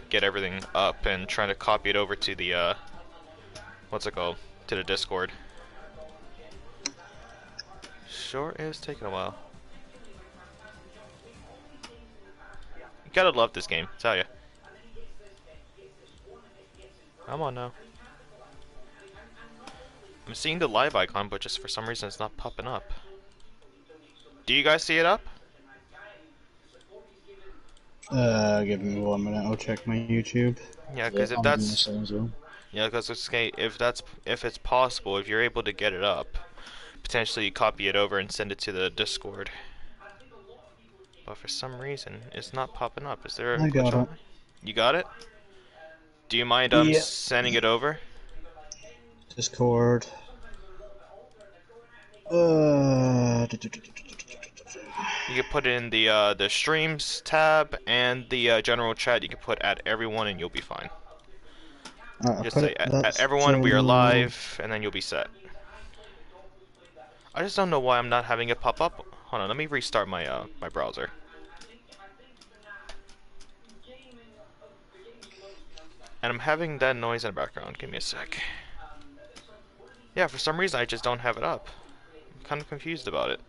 get everything up and trying to copy it over to the what's it called? To the Discord. Sure is taking a while. You gotta love this game, I tell ya. Come on now. I'm seeing the live icon, but just for some reason it's not popping up. Do you guys see it up? Give me 1 minute. I'll check my YouTube. Yeah, because if that's yeah, because if it's possible, if you're able to get it up, potentially copy it over and send it to the Discord. But for some reason, it's not popping up. Is there a I got it. You got it? Do you mind sending it over? Discord. You can put it in the streams tab and the general chat. You can put at everyone and you'll be fine. Just say at everyone we are live and then you'll be set. I just don't know why I'm not having it pop up. Hold on, let me restart my my browser. And I'm having that noise in the background. Give me a sec. Yeah, for some reason I just don't have it up. I'm kind of confused about it.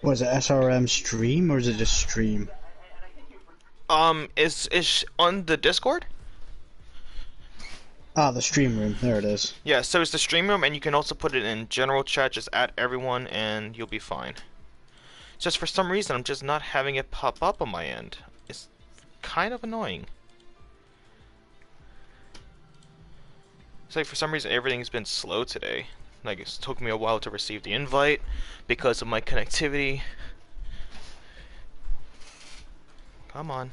Was it SRM stream or is it just stream? Is on the Discord? Ah, the stream room. There it is. Yeah, so it's the stream room, and you can also put it in general chat. Just add everyone, and you'll be fine. Just for some reason, I'm just not having it pop up on my end. It's kind of annoying. It's like for some reason everything's been slow today. Like it took me a while to receive the invite because of my connectivity. Come on.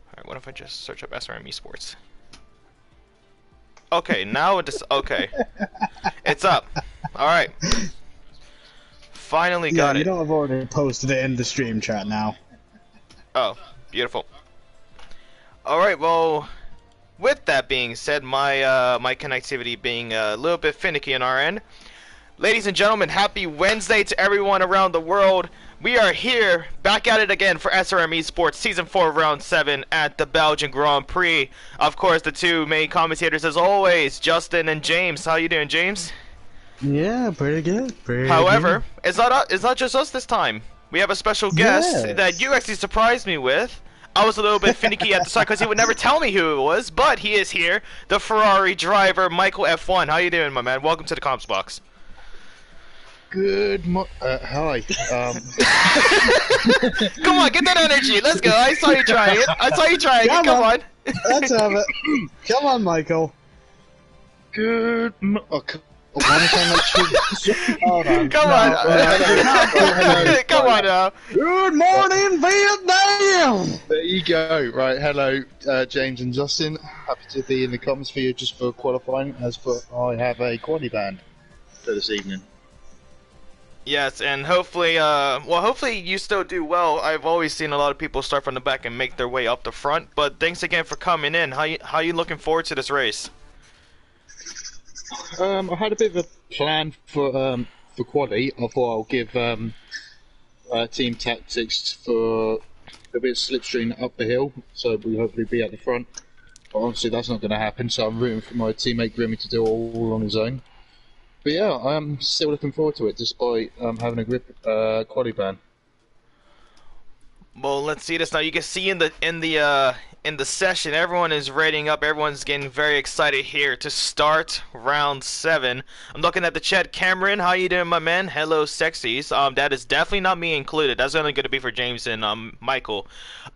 Alright, what if I just search up SRM ESPORTS? Okay, now it just okay. It's up. Alright. Finally got it. You don't have already posted it in the stream chat now. Oh, beautiful. Alright, well, with that being said, my my connectivity being a little bit finicky on our end, ladies and gentlemen, happy Wednesday to everyone around the world. We are here, back at it again for SRM ESPORTS Season 4 Round 7 at the Belgian Grand Prix. Of course, the two main commentators as always, Justin and James. How you doing, James? Yeah, pretty good. However, it's not just us this time. We have a special guest that you actually surprised me with. I was a little bit finicky at the start because he would never tell me who it was, but he is here, the Ferrari driver, Michael F1. How you doing, my man? Welcome to the comms box. Hi. Come on, get that energy. Let's go. I saw you trying it. Come on. Let's have it. Come on, Michael. Hold on. Come on. Come on now. Good morning, Vietnam. There you go. Right, hello, James and Justin. Happy to be in the comms for you just for qualifying, as for I have a quali band for this evening. Yes, and hopefully, hopefully you still do well. I've always seen a lot of people start from the back and make their way up the front. But thanks again for coming in. How you looking forward to this race? I had a bit of a plan for quali. I thought I'll give team tactics for a bit of slipstream up the hill, so we'll hopefully be at the front. But obviously that's not going to happen, so I'm rooting for my teammate Grimmy to do it all on his own. But yeah, I'm still looking forward to it, despite having a grip quali ban. Well, let's see this now. You can see in the session, everyone is rating up. Everyone's getting very excited here to start round 7. I'm looking at the chat. Cameron, how you doing, my man? Hello, sexies. That is definitely not me included. That's only going to be for James and Michael.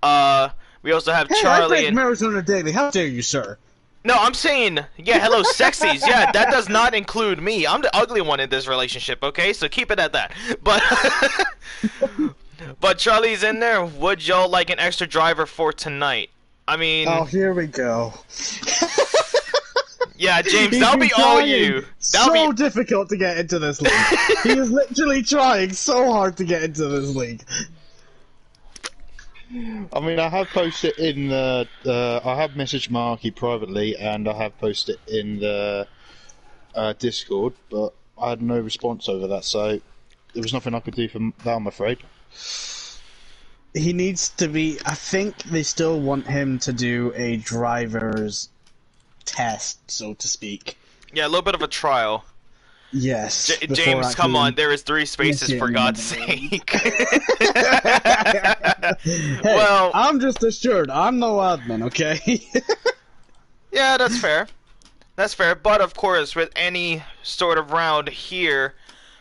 We also have Charlie and Arizona Daily. How dare you, sir? No, I'm saying, yeah, hello, sexies. Yeah, that does not include me. I'm the ugly one in this relationship, okay? So keep it at that. But Charlie's in there. Would y'all like an extra driver for tonight? I mean... Oh, here we go. Yeah, James, that'll be all you. So difficult to get into this league. He is literally trying so hard to get into this league. I mean, I have posted in the. I have messaged Marky privately, and I have posted in the Discord, but I had no response over that, so there was nothing I could do for that, I'm afraid. He needs to be. I think they still want him to do a driver's test, so to speak. Yeah, a little bit of a trial. Yes. James, come on, there is 3 spaces for God's sake. Hey, well, I'm just assured. I'm no admin, okay? yeah, that's fair. That's fair, but of course, with any sort of round here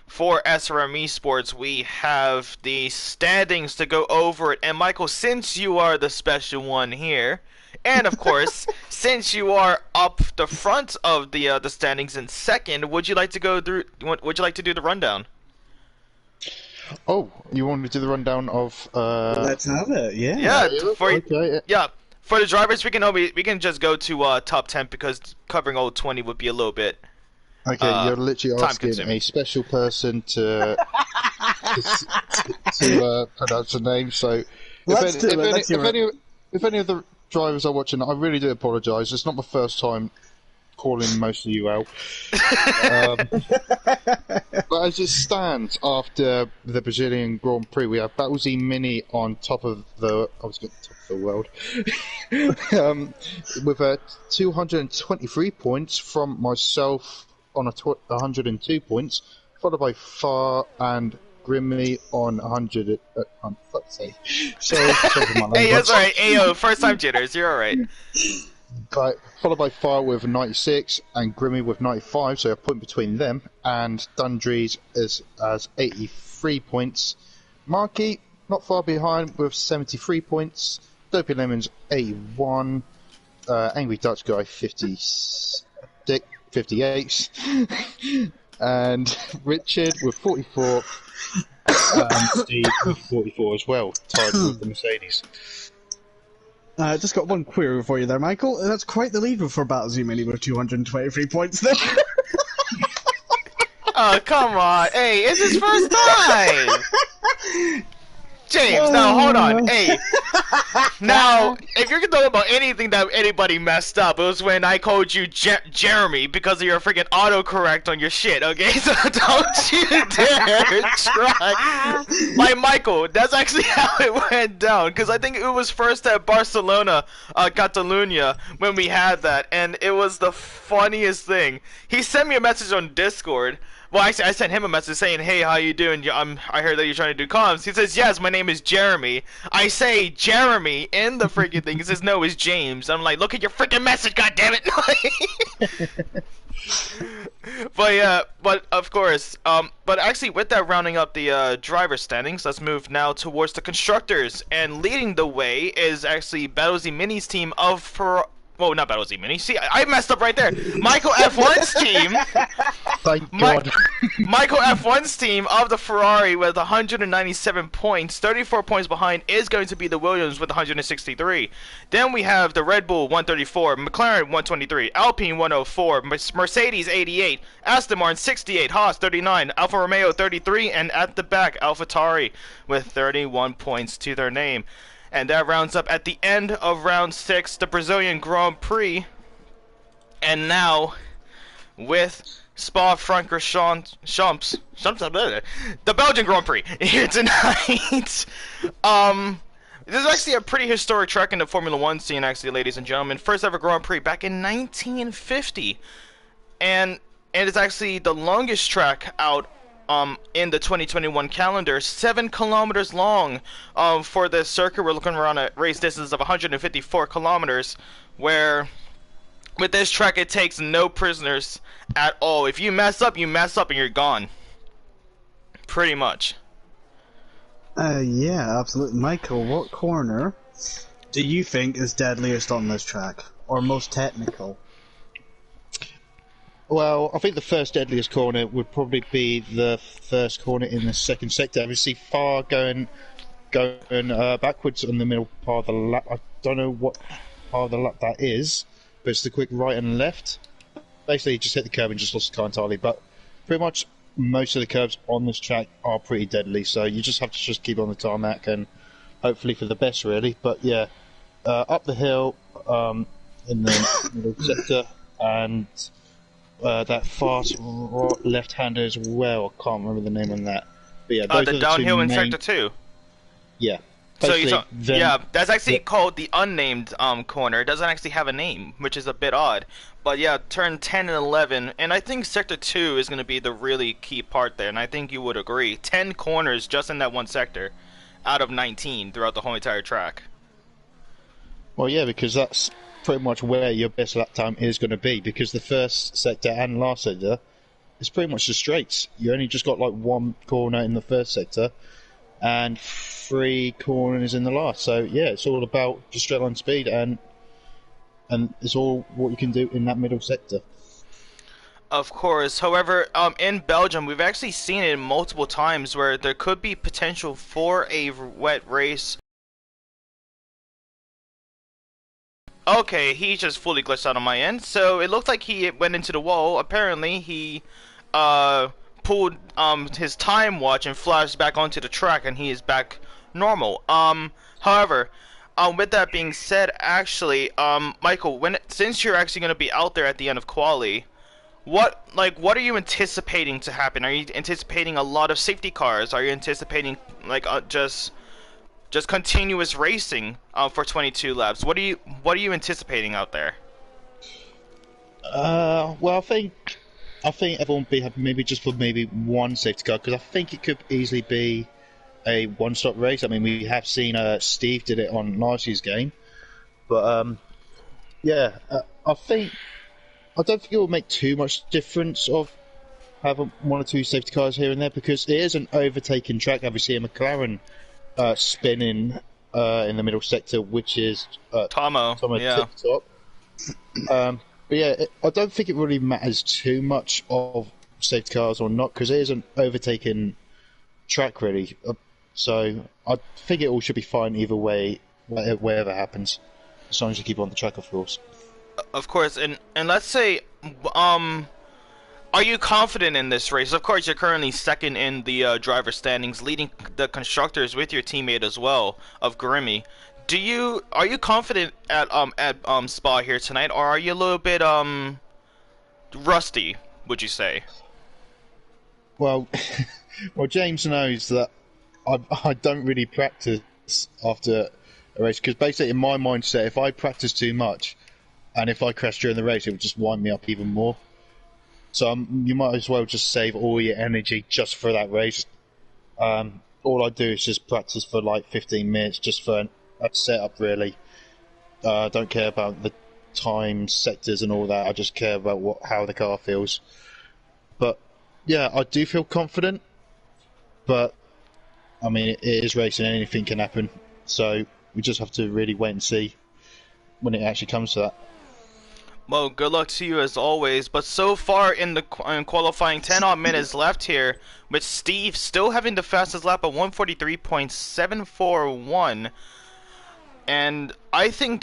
for SRM Esports, we have the standings to go over it. And Michael, since you are the special one here, and of course, since you are up the front of the standings in second, would you like to go through? Would you like to do the rundown? Oh, you want me to do the rundown of? Let's have it. Yeah. Yeah. Okay. Yeah. For the drivers, we can just go to top 10 because covering all 20 would be a little bit. Okay, you're literally asking a special person to pronounce the name. So, if any of the drivers are watching, I really do apologise. It's not my first time calling most of you out. But as it stands, after the Brazilian Grand Prix, we have Battlesy Mini on top of the. I was going to top of the world. With 223 points from myself on 102 points, followed by Far and Grimmy on 100. Fuck's sake. Sorry for my language. Hey, that's alright. Ayo, first time jitters. You're alright. Followed by Fire with 96 and Grimmy with 95, so a point between them, and Dundrees as 83 points. Marky not far behind with 73 points. Dopey Lemons 81. Angry Dutch Guy 58. And Richard with 44. And Steve with 44 as well, tied with the Mercedes. Just got one query for you there, Michael. That's quite the lead for Battlesy Mini with 223 points there. Oh, come on. Hey, it's his first time. James, now hold on. Hey, now if you're talking about anything that anybody messed up, it was when I called you Jeremy because of your freaking autocorrect on your shit. Okay, so don't you dare try. Like Michael, that's actually how it went down. Because I think it was first at Barcelona, Catalunya, when we had that, and it was the funniest thing. He sent me a message on Discord. Well, actually, I sent him a message saying, "Hey, how you doing? I heard that you're trying to do comms." He says, "Yes, my name is Jeremy." I say Jeremy in the freaking thing. He says, "No, it's James." I'm like, "Look at your freaking message, goddammit!" But yeah, but of course, but actually, with that rounding up the driver standings, let's move now towards the constructors. And leading the way is actually Battlesy Mini's team of Well, not Battlesy Mini. See, I messed up right there. Michael F1's team. Thank God. Michael F1's team of the Ferrari with 197 points. 34 points behind is going to be the Williams with 163. Then we have the Red Bull 134, McLaren 123, Alpine 104, Mercedes 88, Aston Martin 68, Haas 39, Alfa Romeo 33, and at the back, AlphaTauri with 31 points to their name. And that rounds up at the end of round 6, the Brazilian Grand Prix. And now, with Spa-Francorchamps, the Belgian Grand Prix here tonight. This is actually a pretty historic track in the Formula 1 scene, actually, ladies and gentlemen. First ever Grand Prix back in 1950. And it's actually the longest track out in the 2021 calendar, 7 kilometers long for the circuit. We're looking around a race distance of 154 kilometers, where with this track it takes no prisoners at all. If you mess up and you're gone. Pretty much. Yeah, absolutely. Michael, what corner do you think is deadliest on this track? Or most technical? Well, I think the first deadliest corner would probably be the first corner in the second sector. Obviously, Far going backwards on the middle part of the lap. I don't know what part of the lap that is, but it's the quick right and left. Basically, just hit the curb and just lost the car entirely. But pretty much most of the curbs on this track are pretty deadly, so you just have to just keep on the tarmac and hopefully for the best, really. But yeah, up the hill in the middle sector, and that fast left-hander as well. I can't remember the name on that. But yeah, those The are the downhill two in main. Sector 2. Yeah. So Basically, yeah, that's actually called the unnamed corner. It doesn't actually have a name, which is a bit odd. But yeah, turn 10 and 11, and I think Sector 2 is going to be the really key part there, and I think you would agree. 10 corners just in that one sector, out of 19 throughout the whole entire track. Well, yeah, because that's pretty much where your best lap time is going to be, because the first sector and last sector is pretty much the straights. You only just got like one corner in the first sector, and 3 corners in the last. So yeah, it's all about just straight line speed, and it's all what you can do in that middle sector. Of course. However, in Belgium, we've actually seen it multiple times where there could be potential for a wet race. Okay, he just fully glitched out on my end. So it looked like he went into the wall. Apparently, he pulled his time watch and flashed back onto the track, and he is back normal. However, with that being said, actually, Michael, since you're actually going to be out there at the end of quali, what are you anticipating to happen? Are you anticipating a lot of safety cars? Are you anticipating just continuous racing for 22 laps? What are you anticipating out there? Well, I think everyone will be happy maybe just for maybe one safety car, because I think it could easily be a one-stop race. I mean, we have seen Steve did it on last year's game, but yeah, I don't think it will make too much difference of having 1 or 2 safety cars here and there, because it is an overtaking track. Obviously, a McLaren spinning in the middle sector, which is Tomo, yeah. Tip top. But yeah, I don't think it really matters too much of safety cars or not, because it is an overtaking track, really. So I think it all should be fine either way, whatever happens, as long as you keep on the track, of course. Of course, and let's say, are you confident in this race? Of course, you're currently second in the driver standings, leading the constructors with your teammate as well, of Grimmy. Are you confident at Spa here tonight, or are you a little bit rusty, would you say? Well, well, James knows that I don't really practice after a race, because basically in my mindset, if I practice too much and if I crash during the race, it would just wind me up even more. So you might as well just save all your energy just for that race. All I do is just practice for like 15 minutes just for a setup, really. I don't care about the time, sectors and all that. I just care about how the car feels. But yeah, I do feel confident. But I mean, it is racing, anything can happen. So we just have to really wait and see when it actually comes to that. Well, good luck to you as always. But so far in the qualifying, 10 odd minutes left here, with Steve still having the fastest lap at 143.741. And I think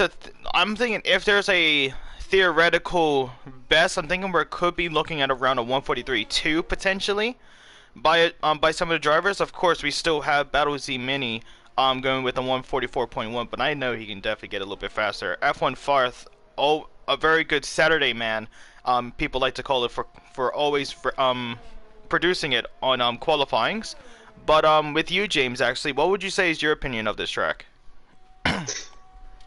I'm thinking if there's a theoretical best, I'm thinking we could be looking at around a 143.2 potentially by some of the drivers. Of course, we still have Battle Z Mini going with a 144.1, but I know he can definitely get a little bit faster. F1 Farth, a very good Saturday man. People like to call it for always producing it on qualifyings. But with you, James, actually, what would you say is your opinion of this track?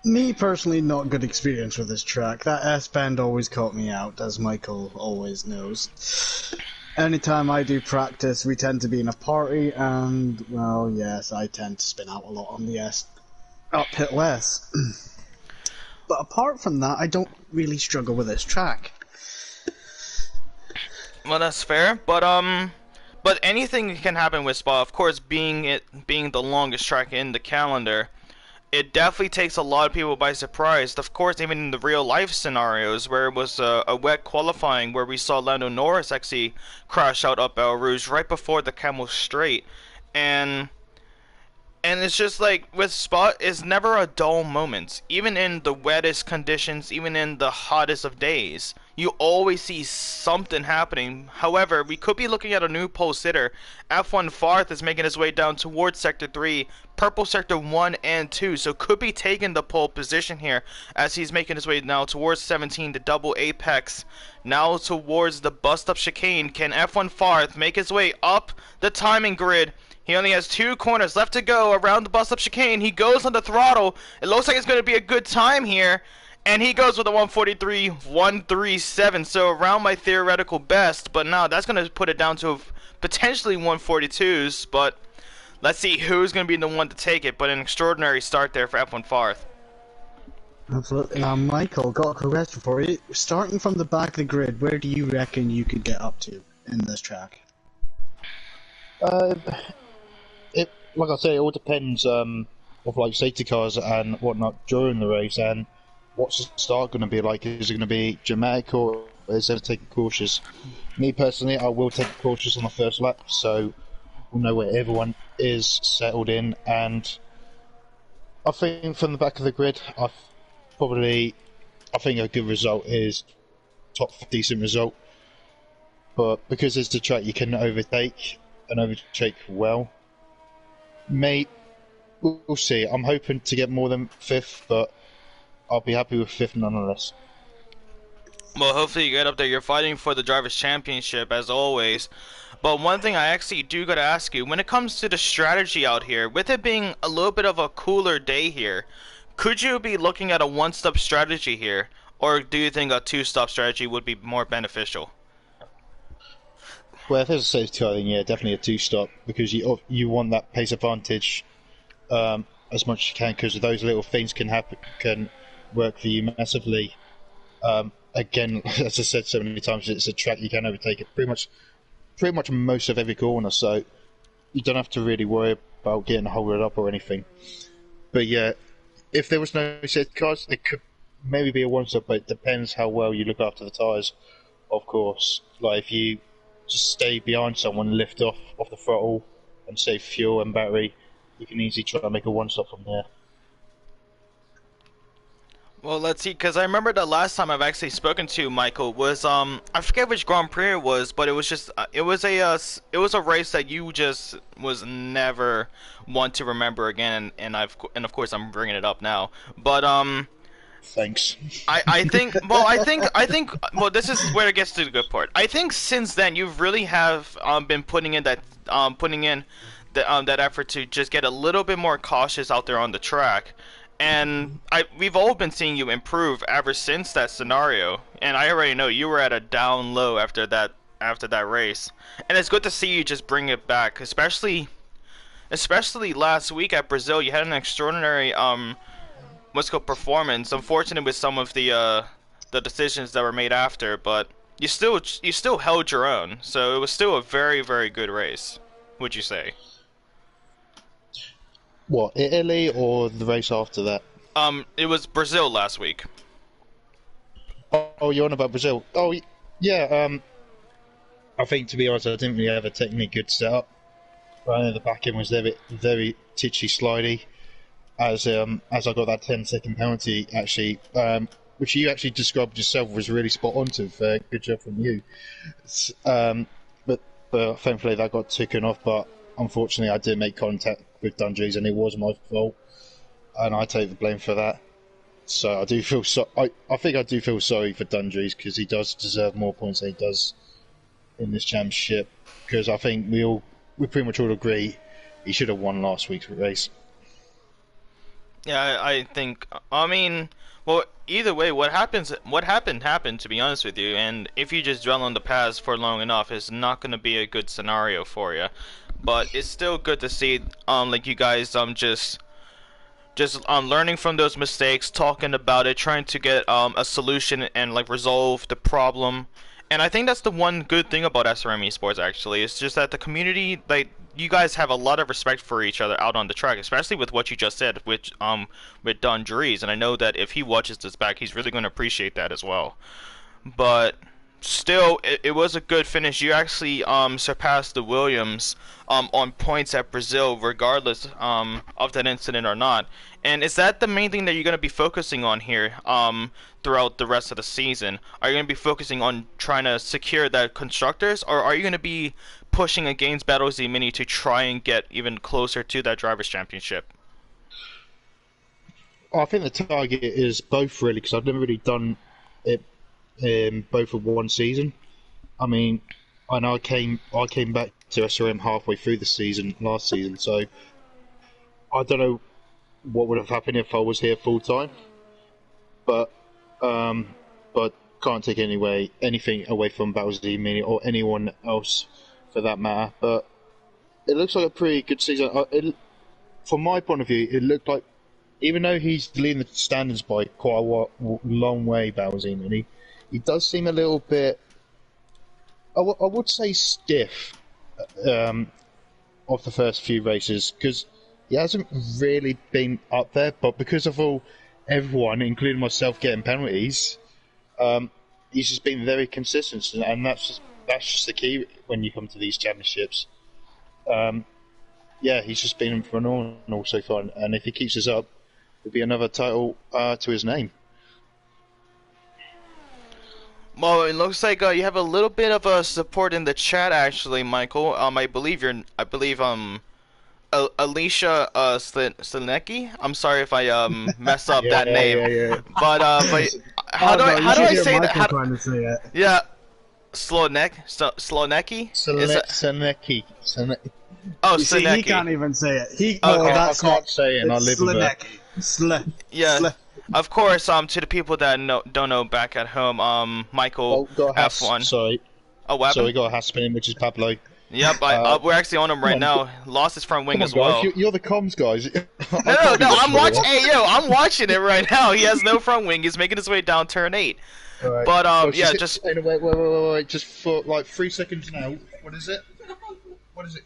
Me personally, not good experience with this track. That S-bend always caught me out, as Michael always knows. Anytime I do practice, we tend to be in a party, and, well, yes, I tend to spin out a lot on the uphill S. But apart from that, I don't really struggle with this track. Well, that's fair, but anything can happen with Spa. Of course, being the longest track in the calendar, it definitely takes a lot of people by surprise. Of course, even in the real life scenarios where it was a wet qualifying, where we saw Lando Norris actually crash out up El Rouge right before the Camel Straight, and And it's just like with Spot, it's never a dull moment. Even in the wettest conditions, even in the hottest of days, you always see something happening. However, we could be looking at a new pole sitter. F1 Farth is making his way down towards Sector 3, Purple Sector 1 and 2, so could be taking the pole position here as he's making his way now towards 17, the double apex. Now towards the bust-up chicane. Can F1 Farth make his way up the timing grid? He only has 2 corners left to go around the bust-up chicane. He goes on the throttle. It looks like it's going to be a good time here. And he goes with a 143.137, so around my theoretical best. But now that's going to put it down to potentially 142s. But let's see who's going to be the one to take it. But an extraordinary start there for F1 Farth. Absolutely. Michael, got a question for you. Starting from the back of the grid, where do you reckon you could get up to in this track? Like I say, it all depends of like safety cars and whatnot during the race, and what's the start going to be like? Is it going to be dramatic or is it taking cautious? Me personally, I will take cautious on the first lap, so we'll know where everyone is settled in. And I think from the back of the grid, I think a good result is decent result. But because it's the track you can overtake and overtake well. Mate, we'll see. I'm hoping to get more than 5th, but I'll be happy with 5th nonetheless. Well, hopefully you get up there. You're fighting for the Drivers' Championship, as always. But one thing I actually do got to ask you, when it comes to the strategy out here, with it being a little bit of a cooler day here, could you be looking at a one-stop strategy here? Or do you think a two-stop strategy would be more beneficial? Well, if there's a safety car, then yeah, definitely a 2-stop, because you want that pace advantage as much as you can, because those little things can work for you massively. Again, as I said so many times, it's a track you can overtake it pretty much most of every corner, so you don't have to really worry about getting hold up or anything. But yeah, if there was no safety cars, it could maybe be a 1-stop, but it depends how well you look after the tyres, of course. Like if you just stay behind someone, lift off the throttle and save fuel and battery, you can easily try and make a 1-stop from there. Well, let's see, because I remember the last time I've actually spoken to Michael was I forget which Grand Prix it was, but it was just it was a race that you just was never one to remember again, and of course I'm bringing it up now, but Thanks. I think this is where it gets to the good part. I think since then you really have been putting in that effort to just get a little bit more cautious out there on the track. And we've all been seeing you improve ever since that scenario, and I already know you were at a down low after that race, and it's good to see you just bring it back, especially last week at Brazil. You had an extraordinary performance. Unfortunate with some of the decisions that were made after, but you still held your own, so it was still a very, very good race, would you say? What, Italy or the race after that? It was Brazil last week. Oh, you're on about Brazil. Oh, yeah. I think, to be honest, I didn't really have a technically good setup. Right, I know the back end was very, very titchy, slidey. As I got that 10-second penalty, actually, which you actually described yourself was really spot on to. Good job from you. But thankfully that got taken off. But unfortunately, I did make contact with Dundrees, and it was my fault, and I take the blame for that. So I do feel I think I do feel sorry for Dundrees, because he does deserve more points than he does in this championship. Because I think we pretty much all agree he should have won last week's race. Yeah, I think. I mean, well, either way, what happened, to be honest with you. And if you just dwell on the past for long enough, it's not going to be a good scenario for you. But it's still good to see, like you guys, just learning from those mistakes, talking about it, trying to get a solution and like resolve the problem. And I think that's the one good thing about SRM Esports. Actually, it's just that the community, like, you guys have a lot of respect for each other out on the track, especially with what you just said with Don Dries. And I know that if he watches this back, he's really going to appreciate that as well. But still, it was a good finish. You actually surpassed the Williams on points at Brazil, regardless of that incident or not. And is that the main thing that you're going to be focusing on here throughout the rest of the season? Are you going to be focusing on trying to secure that constructors, or are you going to be pushing against Battle Z Mini to try and get even closer to that Drivers' Championship? I think the target is both, really, because I've never really done it in both of one season. I mean, I know I came back to SRM halfway through the season last season, so I don't know what would have happened if I was here full time. But can't take anything away from Battle Z Mini or anyone else for that matter. But it looks like a pretty good season. From my point of view, it looked like, even though he's leading the standards by quite a long way, Battle Z Mini, he does seem a little bit, I would say, stiff of the first few races, because he hasn't really been up there, but because of everyone, including myself, getting penalties, he's just been very consistent, and that's just the key when you come to these championships. Yeah, he's just been phenomenal so far, and if he keeps us up, there'll be another title to his name. Well, it looks like you have a little bit of support in the chat, actually, Michael. I believe Alicia Slinecki. I'm sorry if I mess up that name. Yeah. But how do I say that? Trying to say it. Yeah, Slonecki. Slinecki. Oh, You see, he Slinecki. can't even say it. Okay. I can't say it, and I live with it. Yeah. Of course, to the people that don't know back at home, Michael F1. Sorry. Oh, what happened? So we got a hat spinning, which is Pablo. Yep, we're actually on him right now. Lost his front wing as well. Guys, you're the comms guys. No, I'm watching. Hey, yo, I'm watching it right now. He has no front wing. He's making his way down turn 8. Right. But Wait, just for like 3 seconds now. What is it?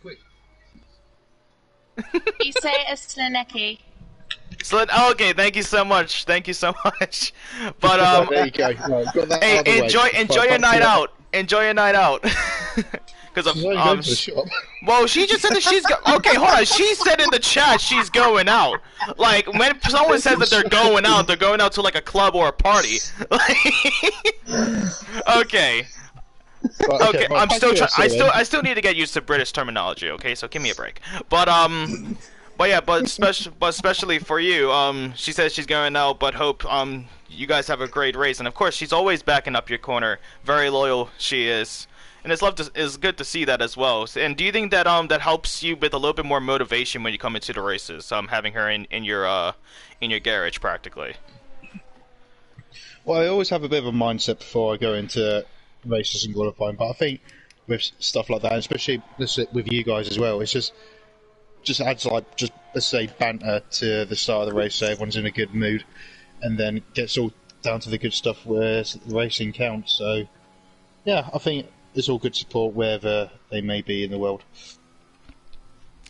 Quick. You say a Slinecki. Oh, okay, thank you so much. But There you go. Right, got that hey, out of the way. enjoy your night out. Enjoy your night out. Because well, she just said that she's okay. Hold on, she said in the chat she's going out. Like, when someone says that they're going out to like a club or a party. Okay. Okay, I'm still trying. I still need to get used to British terminology. Okay, so give me a break. But especially for you, she says she's going out, but hope you guys have a great race. And of course, she's always backing up your corner. Very loyal she is, and it's good to see that as well. And do you think that that helps you with a little bit more motivation when you come into the races? Having her in your garage practically. Well, I always have a bit of a mindset before I go into races and qualifying, but I think with stuff like that, especially with you guys as well, it's just adds let's say banter to the start of the race, so everyone's in a good mood, and then gets all down to the good stuff where the racing counts. So yeah, I think it's all good support wherever they may be in the world.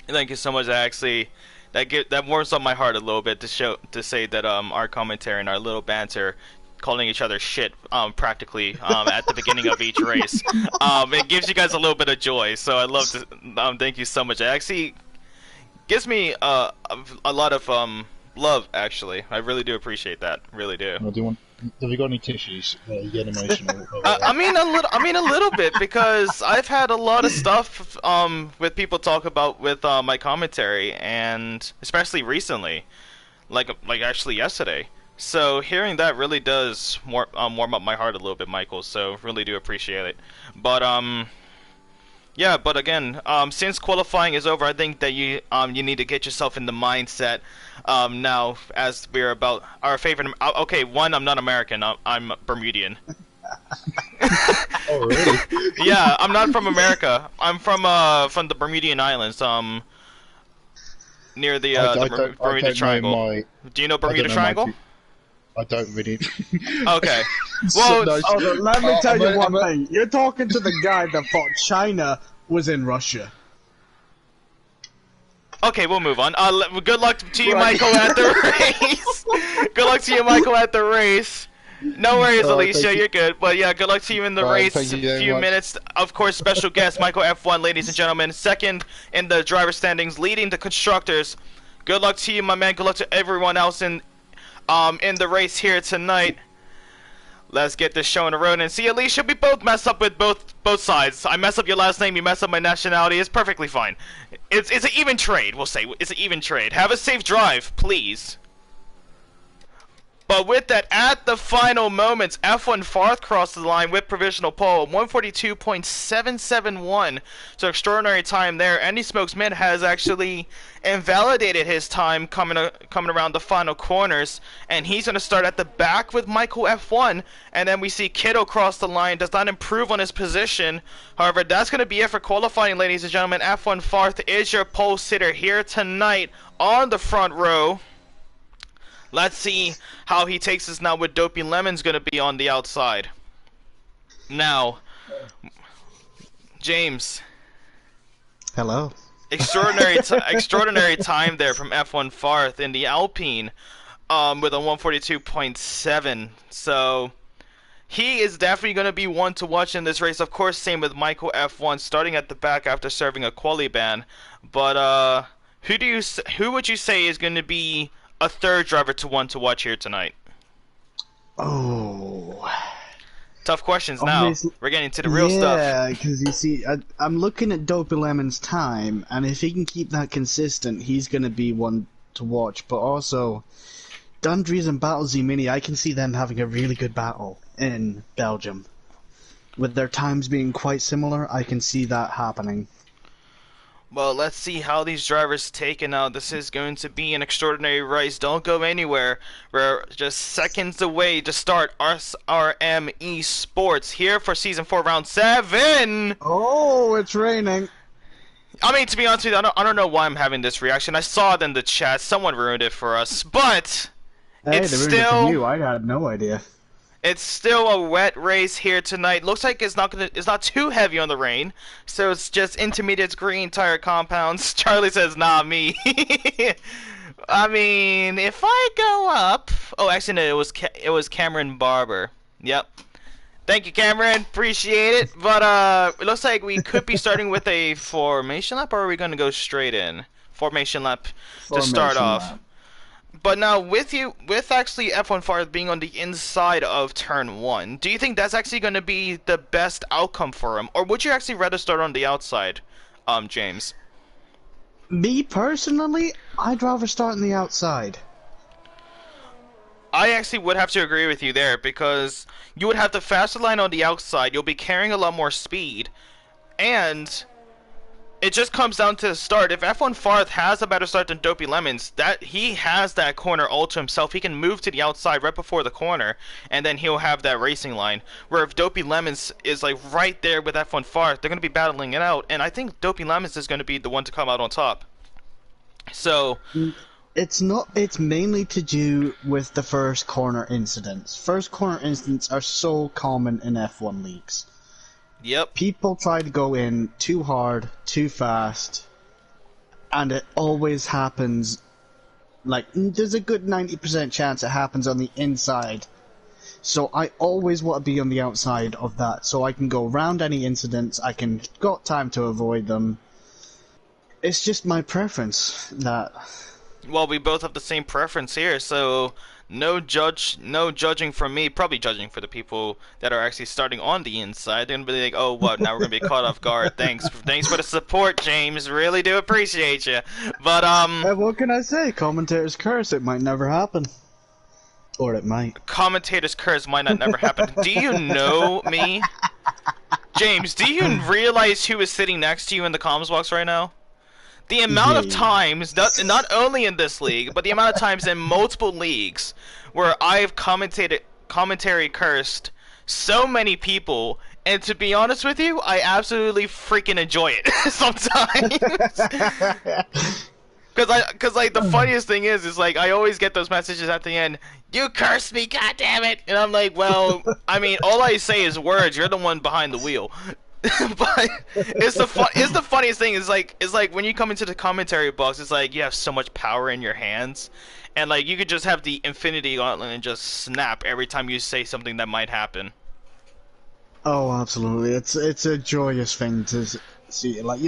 Thank you so much. That warms up my heart a little bit to say that our commentary and our little banter, calling each other shit practically at the beginning of each race, it gives you guys a little bit of joy. So I love to thank you so much. It actually gives me a lot of love. Actually, I really do appreciate that. Really do. Well, have you got any tissues? You get emotional. I mean a little bit, because I've had a lot of stuff with people talk about with my commentary, and especially recently, like actually yesterday. So hearing that really does warm up my heart a little bit, Michael. So really do appreciate it. But yeah. But again, since qualifying is over, I think that you need to get yourself in the mindset now, as we're about our favorite. Okay, one, I'm not American. I'm Bermudian. Oh really? Yeah, I'm not from America. I'm from the Bermudian Islands. Near the Bermuda Triangle. Do you know Bermuda Triangle? I don't really. Okay. Well, let me tell you one thing. You're talking to the guy that thought China was in Russia. okay, we'll move on. Good luck to you, Michael, at the race. Good luck to you, Michael, at the race. No worries, All right, thank Alicia, you. you're good. But yeah, good luck to you in the All right, race. thank you very Few much. minutes. Of course, special guest Michael F1, ladies and gentlemen. Second in the driver standings, leading the constructors. Good luck to you, my man. Good luck to everyone else in the race here tonight. Let's get this show on the road and see, Alicia, we both mess up with both sides. I mess up your last name, you mess up my nationality. It's perfectly fine. It's an even trade, we'll say. It's an even trade. Have a safe drive, please. But with that, at the final moments, F1 Farth crossed the line with provisional pole, 142.771. So extraordinary time there. Andy Smokesman has actually invalidated his time coming around the final corners, and he's going to start at the back with Michael F1. And then we see Kitto cross the line, does not improve on his position. However, that's going to be it for qualifying, ladies and gentlemen. F1 Farth is your pole sitter here tonight on the front row. Let's see how he takes us now with Dopey Lemon's going to be on the outside. Now, James. Hello. Extraordinary time there from F1 Farth in the Alpine with a 142.7. So he is definitely going to be one to watch in this race. Of course, same with Michael F1 starting at the back after serving a quali ban. But who would you say is going to be a third driver to watch here tonight? Oh. Tough questions now. We're getting to the real stuff. Yeah, because you see, I'm looking at Dopey Lemon's time, and if he can keep that consistent, he's going to be one to watch. But also, Dundrees and Battlesy Mini, I can see them having a really good battle in Belgium. With their times being quite similar, I can see that happening. Well, let's see how these drivers take it now. This is going to be an extraordinary race. Don't go anywhere. We're just seconds away to start SRM ESPORTS here for Season 4, Round 7! Oh, it's raining. I mean, to be honest with you, I don't know why I'm having this reaction. I saw it in the chat. Someone ruined it for us. But Hey, it's they ruined it still... for you. I had no idea. It's still a wet race here tonight. Looks like it's not too heavy on the rain, so it's just intermediate green tire compounds. Charlie says, "Nah, me." I mean, if I go up, oh, actually, no, it was Cameron Barber. Yep. Thank you, Cameron. Appreciate it. But it looks like we could be starting with a formation lap, or are we going to go straight in formation lap to start off? But now, with actually F1 Farth being on the inside of turn 1, do you think that's actually going to be the best outcome for him? Or would you actually rather start on the outside, James? Me, personally, I'd rather start on the outside. I actually would have to agree with you there, because you would have the faster line on the outside, you'll be carrying a lot more speed, and it just comes down to the start. If F1 Farth has a better start than Dopey Lemons, that he has that corner all to himself. He can move to the outside right before the corner, and then he'll have that racing line. Where if Dopey Lemons is like right there with F1 Farth, they're going to be battling it out, and I think Dopey Lemons is going to be the one to come out on top. So it's mainly to do with the first corner incidents. First corner incidents are so common in F1 leagues. Yep. People try to go in too hard, too fast, and it always happens, like, there's a good 90% chance it happens on the inside. So I always want to be on the outside of that, so I can go around any incidents, I can got time to avoid them. It's just my preference that... Well, we both have the same preference here, so no judging from me, probably judging for the people that are actually starting on the inside. They're gonna be like, oh, what, now we're gonna be caught off guard. Thanks for the support, James, really do appreciate you. But what can I say? Commentators curse, it might never happen. Or it might. Commentators curse might not never happen. Do you know me? James, do you realize who is sitting next to you in the comms box right now? The amount of times, not only in this league, but the amount of times in multiple leagues where I've commentary cursed so many people, and to be honest with you, I absolutely freaking enjoy it sometimes. Cause like the funniest thing is like I always get those messages at the end. You cursed me, goddammit! And I'm like, well, I mean, all I say is words. You're the one behind the wheel. But it's the funniest thing is like when you come into the commentary box, it's like you have so much power in your hands, and like you could just have the Infinity Gauntlet and just snap every time you say something that might happen. Oh, absolutely. It's a joyous thing to see. Like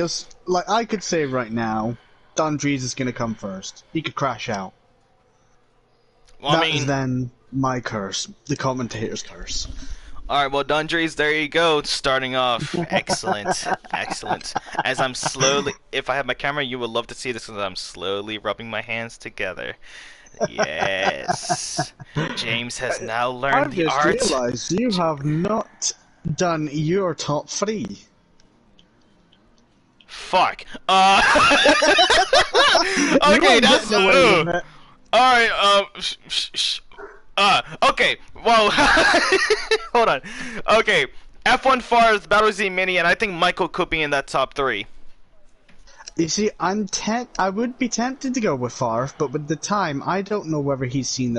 I could say right now, Dundrees is gonna come first. He could crash out. Well, That is then my curse, the commentator's curse. Alright, well, Dundrees, there you go, starting off. Excellent, excellent. As I'm slowly, if I have my camera, you will love to see this, because I'm slowly rubbing my hands together. Yes. James has now learned the art. I've just realised you have not done your top 3. Fuck. Okay, that's... Alright, okay, well, hold on. Okay, F1 Fars, Battle Z Mini, and I think Michael could be in that top 3. You see, I would be tempted to go with Favre, but with the time, I don't know whether he's seen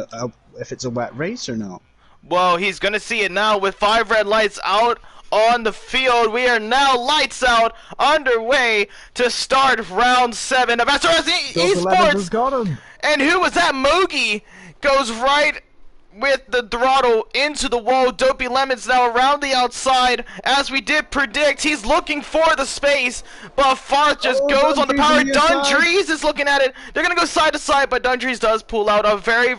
if it's a wet race or not. Well, he's gonna see it now with 5 red lights out on the field. We are now lights out, underway to start round 7 of SRM ESPORTS. Got him. And who was that? Mogi goes right with the throttle into the wall. Dopey Lemon's now around the outside. As we did predict, he's looking for the space, but Farth just goes on the power. Dundrees is looking at it. They're going to go side to side, but Dundrees does pull out. A very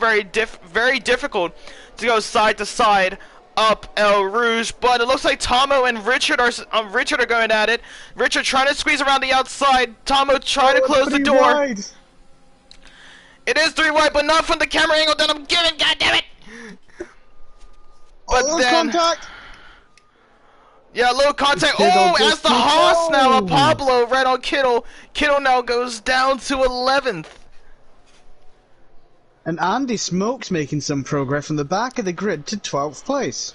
difficult to go side to side up El Rouge, but it looks like Tomo and Richard are going at it. Richard trying to squeeze around the outside. Tomo trying to close the door. Wide. It is 3 wide, but not from the camera angle that I'm giving, goddammit! But then... contact! Yeah, little contact. Oh, as the Haas now, Pablo right on Kittle. Kittle now goes down to 11th. And Andy Smoke's making some progress from the back of the grid to 12th place.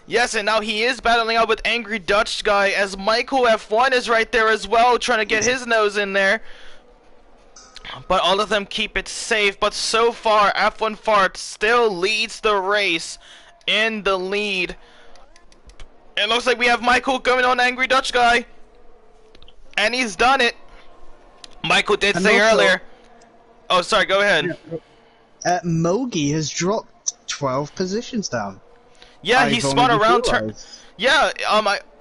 Yes, and now he is battling out with Angry Dutch Guy, as Michael F1 is right there as well, trying to get his nose in there. But all of them keep it safe. But so far, F1 Fart still leads the race in the lead. It looks like we have Michael going on Angry Dutch Guy. And he's done it. Michael did say earlier. Oh, sorry, go ahead. Mogi has dropped 12 positions down. Yeah, he spun around turn. Yeah,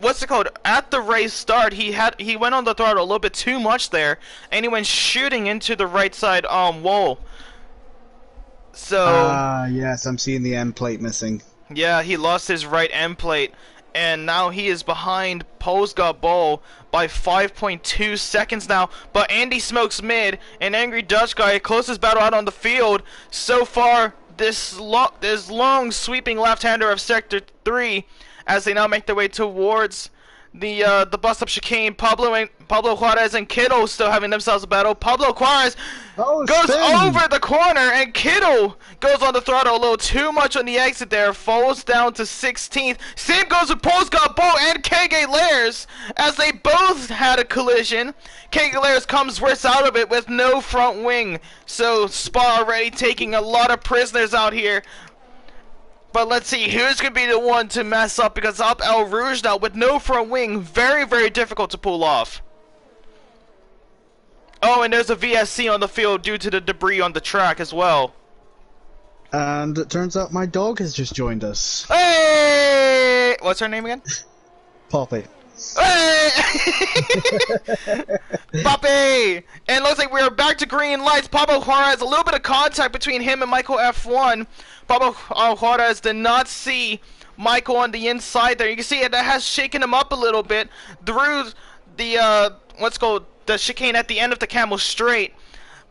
what's it called? At the race start, he went on the throttle a little bit too much there, and he went shooting into the right side wall. So yes, I'm seeing the end plate missing. Yeah, he lost his right end plate, and now he is behind Polesgot Bowl by 5.2 seconds now. But Andy Smokes mid, and Angry Dutch Guy, closest battle out on the field so far. This long sweeping left-hander of Sector 3. As they now make their way towards the bus-up chicane. Pablo Juarez and Kittle still having themselves a battle. Pablo Juarez goes over the corner, and Kittle goes on the throttle a little too much on the exit there. Falls down to 16th. Same goes with Polesgot Bo and KG Lairs, as they both had a collision. KG Lairs comes worse out of it with no front wing. So Spa already taking a lot of prisoners out here. But let's see who's going to be the one to mess up, because up El Rouge now with no front wing, very difficult to pull off. Oh, and there's a VSC on the field due to the debris on the track as well. And it turns out my dog has just joined us. Hey! What's her name again? Poppy. Hey! Poppy! And looks like we're back to green lights. Pablo Juarez, a little bit of contact between him and Michael F1. Pablo Juarez did not see Michael on the inside there. You can see it, that has shaken him up a little bit through the the chicane at the end of the Camel Straight.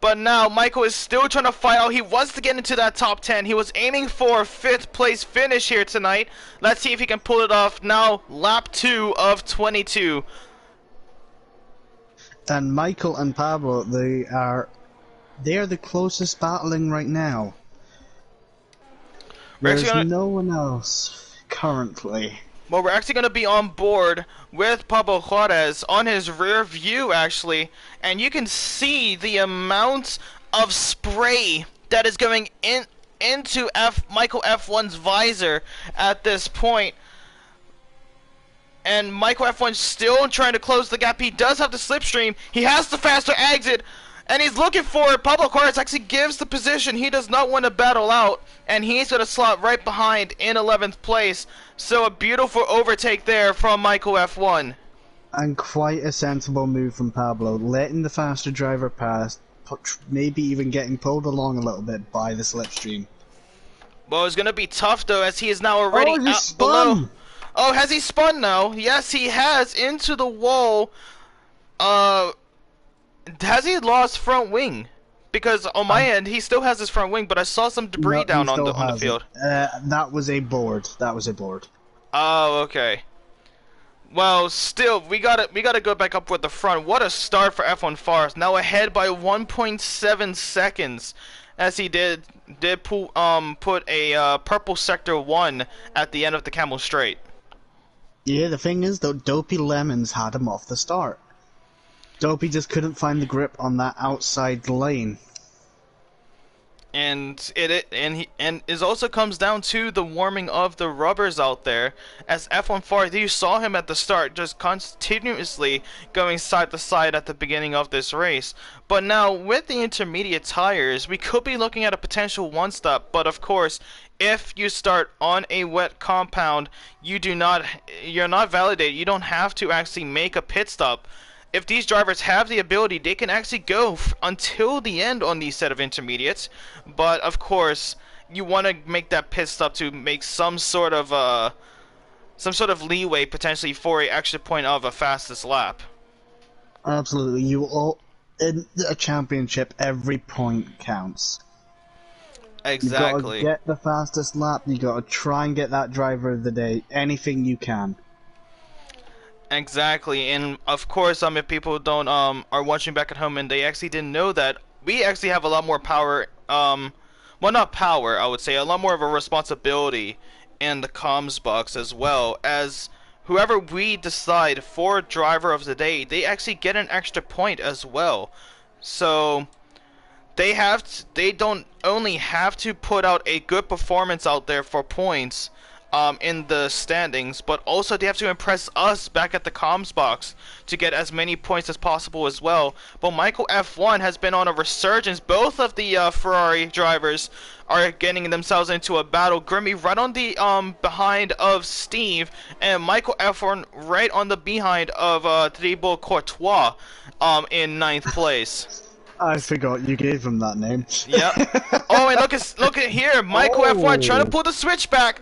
But now Michael is still trying to fight out. He wants to get into that top 10. He was aiming for a 5th place finish here tonight. Let's see if he can pull it off. Now lap 2 of 22. And Michael and Pablo, they are the closest battling right now. There's no one else currently. Well, we're actually going to be on board with Pablo Juarez on his rear view, actually. And you can see the amount of spray that is going into Michael F1's visor at this point. and Michael F1 still trying to close the gap. He does have the slipstream. He has the faster exit, and he's looking for it. Pablo Quarez actually gives the position. He does not want to battle out, and he's going to slot right behind in 11th place. So a beautiful overtake there from Michael F1. And quite a sensible move from Pablo, letting the faster driver pass, maybe even getting pulled along a little bit by the slipstream. Well, it's going to be tough, though, as he is now already out below. Oh, has he spun now? Yes, he has, into the wall. Has he lost front wing? Because on my end, he still has his front wing, but I saw some debris down on the field. That was a board. That was a board. Oh, okay. Well, still, we gotta go back up with the front. What a start for F1 Forest. Now ahead by 1.7 seconds, as he did put a purple sector 1 at the end of the Camel Straight. Yeah, the thing is, though, Dopey Lemons had him off the start. Dopey just couldn't find the grip on that outside lane. And it also comes down to the warming of the rubbers out there, as F1 Forest, you saw him at the start just continuously going side to side at the beginning of this race. But now with the intermediate tires, we could be looking at a potential one stop. But of course, if you start on a wet compound, you're not validated. You don't have to actually make a pit stop. If these drivers have the ability, they can actually go until the end on these set of intermediates. But of course, you want to make that pit stop to make some sort of leeway potentially for a extra point of a fastest lap. Absolutely, in a championship, every point counts. Exactly. You gotta get the fastest lap. You gotta try and get that driver of the day. Anything you can. Exactly, and of course, if people don't are watching back at home and they actually didn't know that, we actually have a lot more power. Well, not power, I would say, a lot more of a responsibility in the comms box, as well as whoever we decide for driver of the day, they actually get an extra point as well. So they don't only have to put out a good performance out there for points in the standings, but also they have to impress us back at the comms box to get as many points as possible as well. But Michael F1 has been on a resurgence. Both of the Ferrari drivers are getting themselves into a battle. Grimmy right on the behind of Steve, and Michael F1 right on the behind of Thibaut Courtois in 9th place. I forgot you gave him that name. Yep. Oh, and look at here, Michael F1 trying to pull the switch back.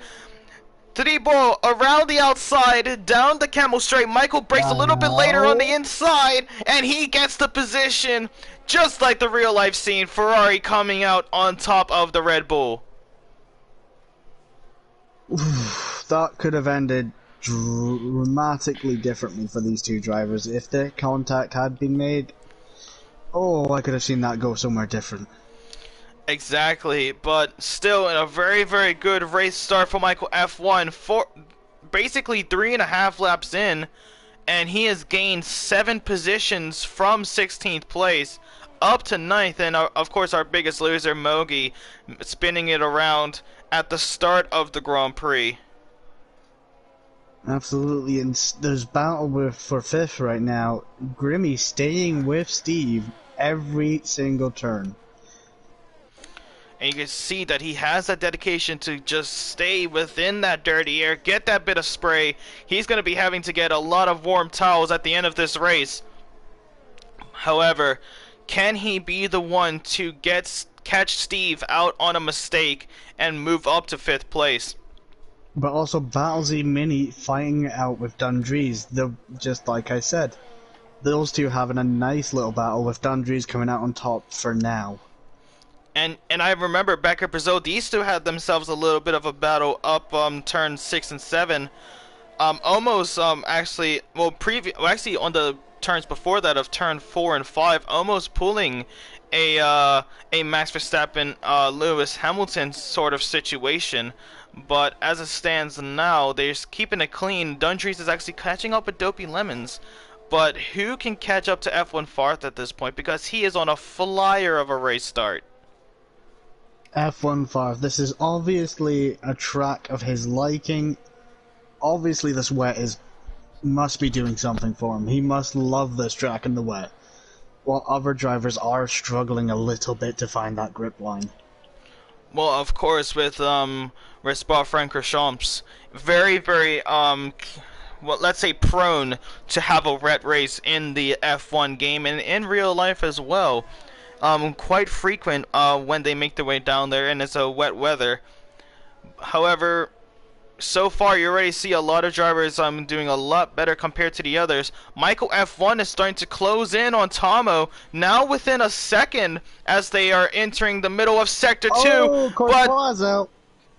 Thibaut around the outside, down the Camel Straight. Michael breaks a little bit later on the inside, and he gets the position, just like the real life scene. Ferrari coming out on top of the Red Bull. That could have ended dramatically differently for these two drivers if the contact had been made. Oh, I could have seen that go somewhere different. Exactly, but still in a very, very good race start for Michael F1. For basically 3.5 laps in, and he has gained 7 positions from 16th place up to 9th. And of course, our biggest loser, Mogi, spinning it around at the start of the Grand Prix. Absolutely, and there's battle for 5th right now. Grimmy staying with Steve every single turn. And you can see that he has that dedication to just stay within that dirty air, get that bit of spray. He's going to be having to get a lot of warm towels at the end of this race. However, can he be the one to catch Steve out on a mistake and move up to 5th place? But also Battlesy Mini fighting it out with Dundrees. Just like I said, those two having a nice little battle with Dundrees coming out on top for now. And I remember back at Brazil, these two had themselves a little bit of a battle up turn 6 and 7. Actually on the turns before that of turn 4 and 5, almost pulling a Max Verstappen Lewis Hamilton sort of situation. But as it stands now, they're just keeping it clean. Dundrees is actually catching up with Dopey Lemons. But who can catch up to F1 Farth at this point, because he is on a flyer of a race start. F1 Farth, this is obviously a track of his liking. Obviously this wet is must be doing something for him. He must love this track in the wet. While other drivers are struggling a little bit to find that grip line. Well, of course, with Spa-Francorchamps, very, very well, let's say prone to have a wet race in the F1 game and in real life as well. Quite frequent when they make their way down there and it's a wet weather. However, so far you already see a lot of drivers doing a lot better compared to the others. Michael F1 is starting to close in on Tomo, now within a second as they are entering the middle of Sector 2. Oh, but out.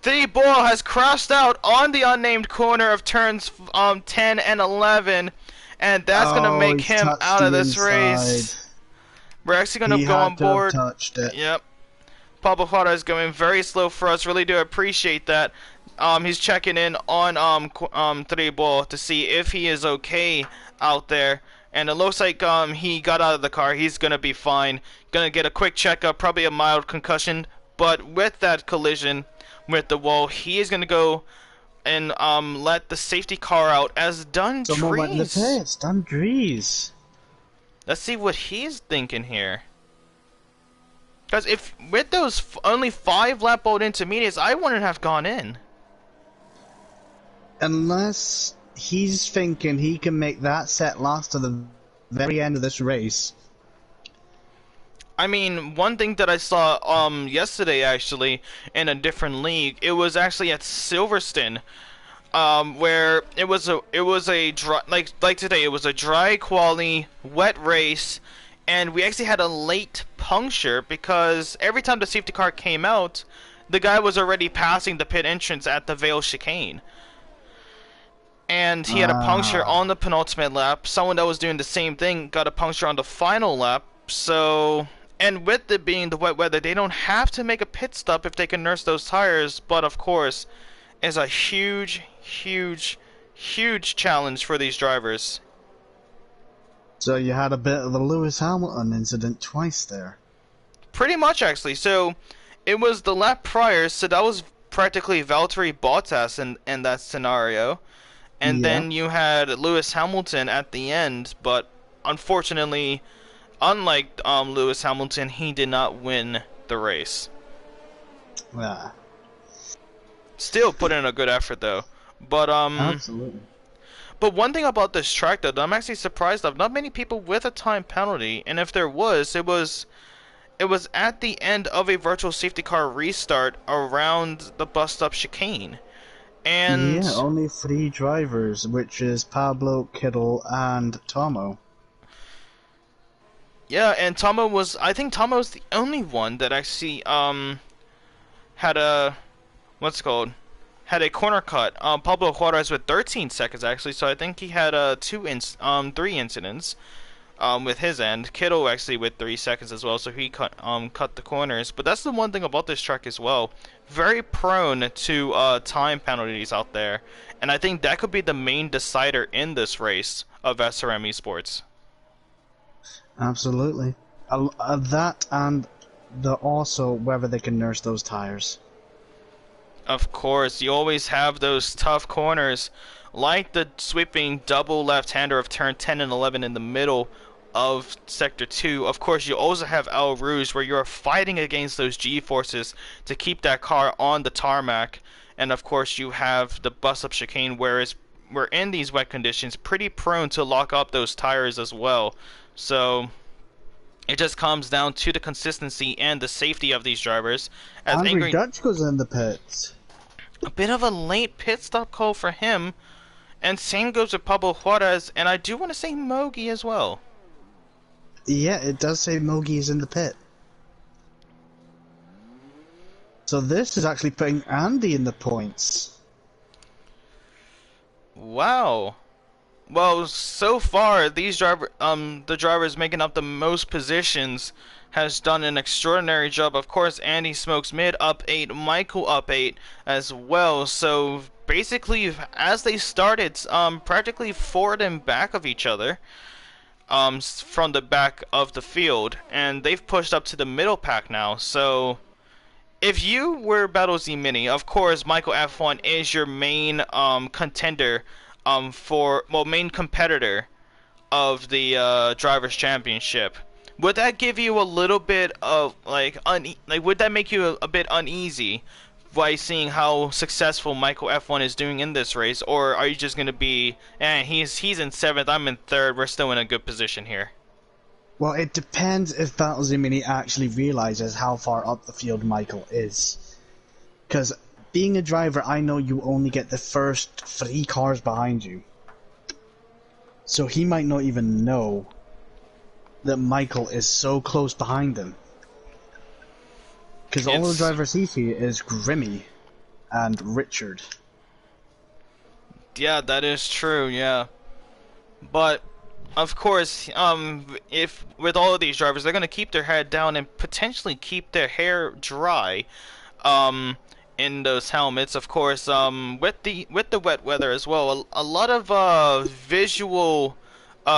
the ball has crashed out on the unnamed corner of turns 10 and 11, and that's going to make him out of this race. We're actually going to go on board. Touched it. Yep. Pablo Jara is going very slow for us. Really do appreciate that. He's checking in on Tribal to see if he is okay out there. And it looks like he got out of the car. He's going to be fine. Going to get a quick checkup, probably a mild concussion. But with that collision with the wall, he is going to go and let the safety car out as Dundrees. Let's see what he's thinking here. Because if with those only 5 lap bolt intermediates, I wouldn't have gone in. Unless he's thinking he can make that set last to the very end of this race. I mean, one thing that I saw yesterday actually in a different league, it was actually at Silverstone, where it was a dry, like today, it was a dry quali wet race, and we actually had a late puncture because every time the safety car came out, the guy was already passing the pit entrance at the Vale chicane. And he had a puncture on the penultimate lap. Someone that was doing the same thing got a puncture on the final lap. So, and with it being the wet weather, they don't have to make a pit stop if they can nurse those tires. But of course, it's a huge, huge, huge challenge for these drivers. So you had a bit of the Lewis Hamilton incident twice there. Pretty much, actually. So, it was the lap prior, so that was practically Valtteri Bottas in that scenario. And then you had Lewis Hamilton at the end, but unfortunately, unlike Lewis Hamilton, he did not win the race. Yeah. Still put in a good effort though. But Absolutely. But one thing about this track though, that I'm actually surprised of, not many people with a time penalty, and if there was, it was at the end of a virtual safety car restart around the bus stop chicane. And yeah, only 3 drivers, which is Pablo, Kittle, and Tomo. Yeah, and I think Tomo was the only one that actually had a had a corner cut. Pablo Juarez with 13 seconds actually, so I think he had 3 incidents with his end. Kittle actually with 3 seconds as well, so he cut the corners. But that's the one thing about this track as well. Very prone to time penalties out there, and I think that could be the main decider in this race of SRM Esports. Absolutely. That and also whether they can nurse those tires. Of course, you always have those tough corners, like the sweeping double left-hander of turn 10 and 11 in the middle of Sector 2. Of course, you also have El Rouge, where you're fighting against those G-forces to keep that car on the tarmac. And of course, you have the bus-up chicane, whereas we're in these wet conditions, pretty prone to lock up those tires as well. So it just comes down to the consistency and the safety of these drivers. As Angry Dutch goes in the pits. A bit of a late pit stop call for him. And same goes with Pablo Juarez, and I do want to say Mogi as well. Yeah, it does say Mogi is in the pit. So this is actually putting Andy in the points. Wow. Well, so far, the drivers making up the most positions has done an extraordinary job. Of course, Andy Smokes mid up 8, Michael up 8 as well. So basically, as they started, practically forward and back of each other, from the back of the field, and they've pushed up to the middle pack now. So if you were Battle Z Mini, of course, Michael F1 is your main contender main competitor of the drivers championship. Would that give you a little bit of would that make you a bit uneasy by seeing how successful Michael F1 is doing in this race, or are you just gonna be, he's in 7th, I'm in 3rd, we're still in a good position here? Well, it depends if Battlezimini actually realizes how far up the field Michael is. Because being a driver, I know you only get the first 3 cars behind you. So he might not even know that Michael is so close behind him. Because all the drivers he sees is Grimmy and Richard. Yeah, that is true, yeah. But of course, if with all of these drivers, they're gonna keep their head down and potentially keep their hair dry, in those helmets. Of course, with the wet weather as well, a lot of visual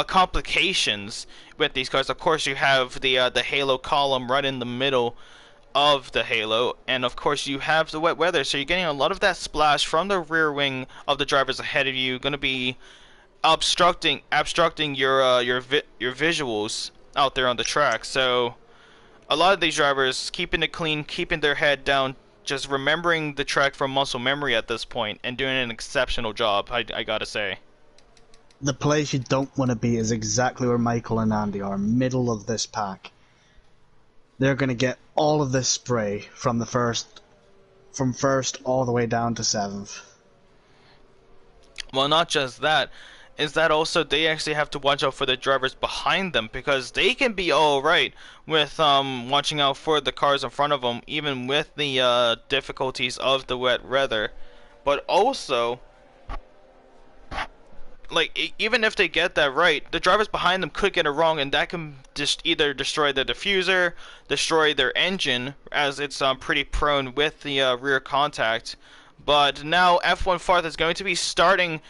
complications with these cars. Of course, you have the halo column right in the middle of the halo, and of course you have the wet weather, so you're getting a lot of that splash from the rear wing of the drivers ahead of you, going to be obstructing your visuals out there on the track. So a lot of these drivers keeping it clean, keeping their head down, just remembering the track from muscle memory at this point, and doing an exceptional job, I gotta say. The place you don't want to be is exactly where Michael and Andy are, middle of this pack. They're going to get all of this spray from first all the way down to 7th. Well, not just that, is that also they actually have to watch out for the drivers behind them, because they can be alright with watching out for the cars in front of them, even with the difficulties of the wet weather. But also, even if they get that right, the drivers behind them could get it wrong, and that can just either destroy the diffuser, destroy their engine, as it's pretty prone with the rear contact. But now F1 Farth is going to be restarting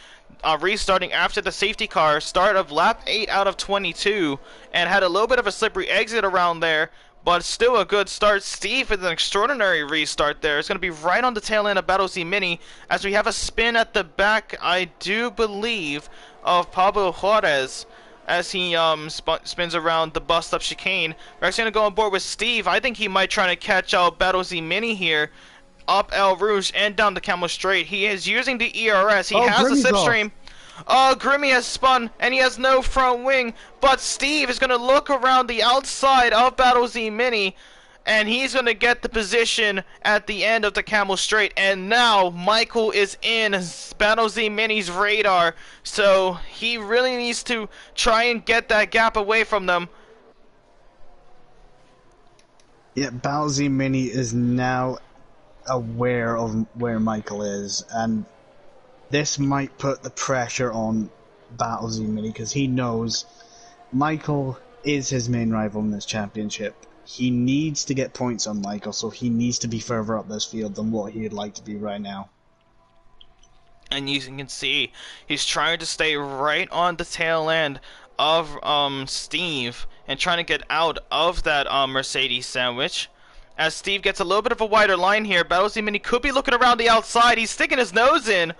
after the safety car start of lap 8 out of 22, and had a little bit of a slippery exit around there, but still a good start. Steve with an extraordinary restart there. It's going to be right on the tail end of Battle Z Mini, as we have a spin at the back, I do believe, of Pablo Juarez, as he spins around the bust-up chicane. We're actually going to go on board with Steve. I think he might try to catch out Battle Z Mini here, up El Rouge and down the Camel Straight. He is using the ERS. He has Grimmy's the slipstream. Grimmy has spun, and he has no front wing, but Steve is going to look around the outside of Battle Z Mini, and he's going to get the position at the end of the Camel Straight, and now Michael is in Battle Z Mini's radar, so he really needs to try and get that gap away from them. Yeah, Battle Z Mini is now aware of where Michael is, and this might put the pressure on Battle Z Mini, because he knows Michael is his main rival in this championship. He needs to get points on Michael, so he needs to be further up this field than what he'd like to be right now. And you can see he's trying to stay right on the tail end of Steve, and trying to get out of that Mercedes sandwich. As Steve gets a little bit of a wider line here, Battle Z Mini could be looking around the outside. He's sticking his nose in.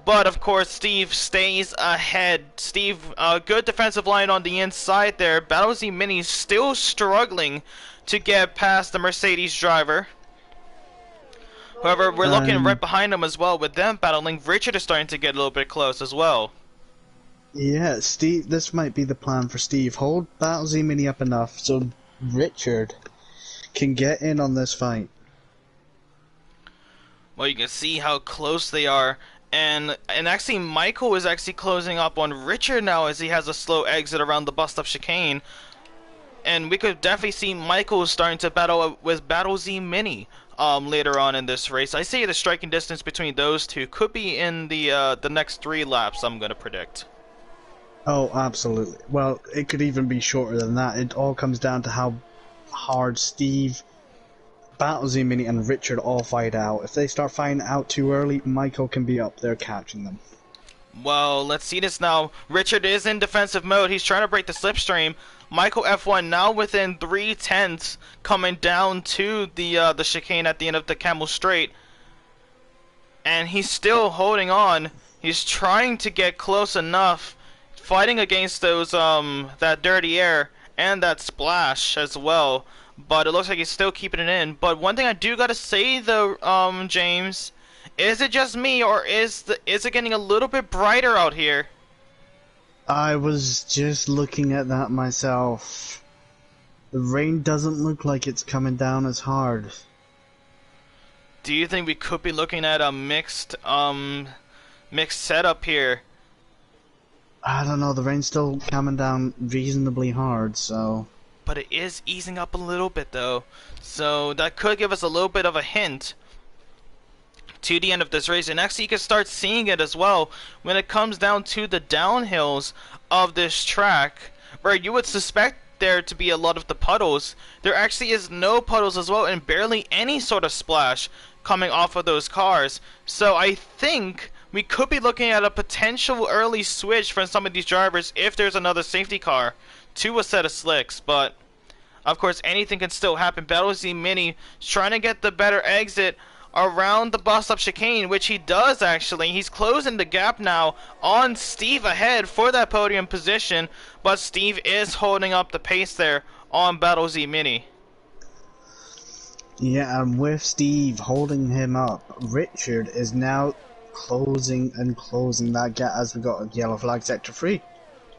But of course, Steve stays ahead. Steve, good defensive line on the inside there. Battle Z Mini still struggling to get past the Mercedes driver. However, we're looking right behind him as well with them battling. Richard is starting to get a little bit close as well. Yeah, Steve, this might be the plan for Steve. Hold Battle Z Mini up enough so Richard can get in on this fight. Well, you can see how close they are. And actually, Michael is actually closing up on Richard now, as he has a slow exit around the bust-up chicane. And we could definitely see Michael starting to battle with Battle Z Mini later on in this race. I see the striking distance between those two could be in the next 3 laps, I'm going to predict. Oh, absolutely. Well, it could even be shorter than that. It all comes down to how hard Steve, Battle Z Mini, and Richard all fight out. If they start fighting out too early, Michael can be up there catching them. Well, let's see this now. Richard is in defensive mode. He's trying to break the slipstream. Michael F1 now within 3/10, coming down to the chicane at the end of the Camel Straight, and he's still holding on. He's trying to get close enough, fighting against those that dirty air and that splash as well. But it looks like he's still keeping it in. But one thing I do gotta say though, James, is it just me or is it getting a little bit brighter out here? I was just looking at that myself. The rain doesn't look like it's coming down as hard. Do you think we could be looking at a mixed setup here? I don't know, the rain's still coming down reasonably hard, so... But it is easing up a little bit though, so that could give us a little bit of a hint to the end of this race. And actually you can start seeing it as well when it comes down to the downhills of this track, where you would suspect there to be a lot of the puddles. There actually is no puddles as well, and barely any sort of splash coming off of those cars. So I think we could be looking at a potential early switch from some of these drivers if there's another safety car to a set of slicks. But of course anything can still happen. BattleZ Mini is trying to get the better exit around the bus stop chicane, which he does actually. He's closing the gap now on Steve ahead for that podium position, but Steve is holding up the pace there on BattleZ Mini. Yeah, and with Steve holding him up, Richard is now closing and closing that gap as we got a yellow flag sector 3.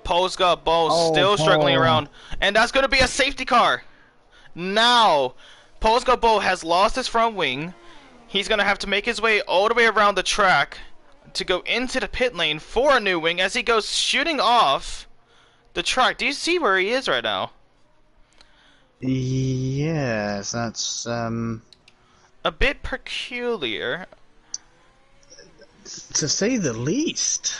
Poe's got Bo still struggling around, and that's going to be a safety car. Now, Poe's got Bo has lost his front wing. He's going to have to make his way all the way around the track to go into the pit lane for a new wing as he goes shooting off the track. Do you see where he is right now? Yes, that's a bit peculiar, to say the least.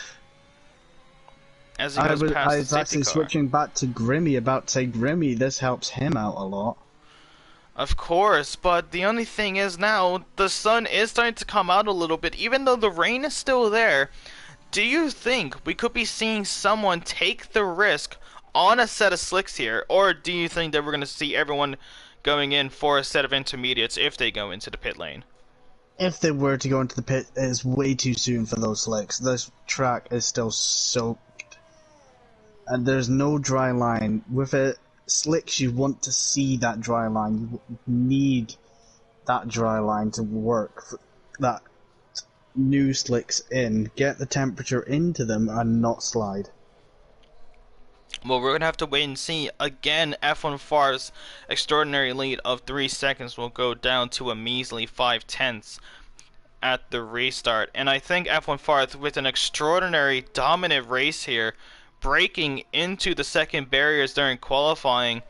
As he goes past I was the actually safety car. switching back to Grimmy, about to say Grimmy, this helps him out a lot. Of course, but the only thing is now the sun is starting to come out a little bit, even though the rain is still there. Do you think we could be seeing someone take the risk on a set of slicks here, or do you think that we're going to see everyone going in for a set of intermediates if they go into the pit lane? If they were to go into the pit, it's way too soon for those slicks. This track is still soaked, and there's no dry line. With it, slicks, you want to see that dry line. You need that dry line to work. That new slicks in, get the temperature into them, and not slide. Well, we're going to have to wait and see. Again, F1 Far's extraordinary lead of 3 seconds will go down to a measly 5/10 at the restart. And I think F1 Far, with an extraordinary dominant race here, breaking into the second barriers during qualifying,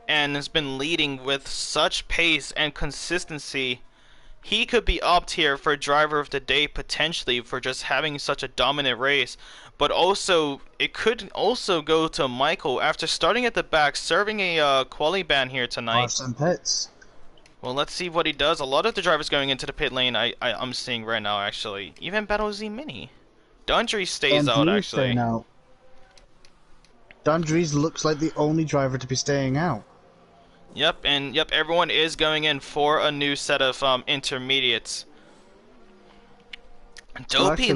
and has been leading with such pace and consistency, he could be upped here for driver of the day potentially for just having such a dominant race. But also, it could also go to Michael after starting at the back, serving a quali ban here tonight. Awesome pits. Well, let's see what he does. A lot of the drivers going into the pit lane I'm seeing right now, actually. Even BattleZ Mini. Dundry stays out, actually. Dundry's looks like the only driver to be staying out. Yep, and everyone is going in for a new set of intermediates. Dopey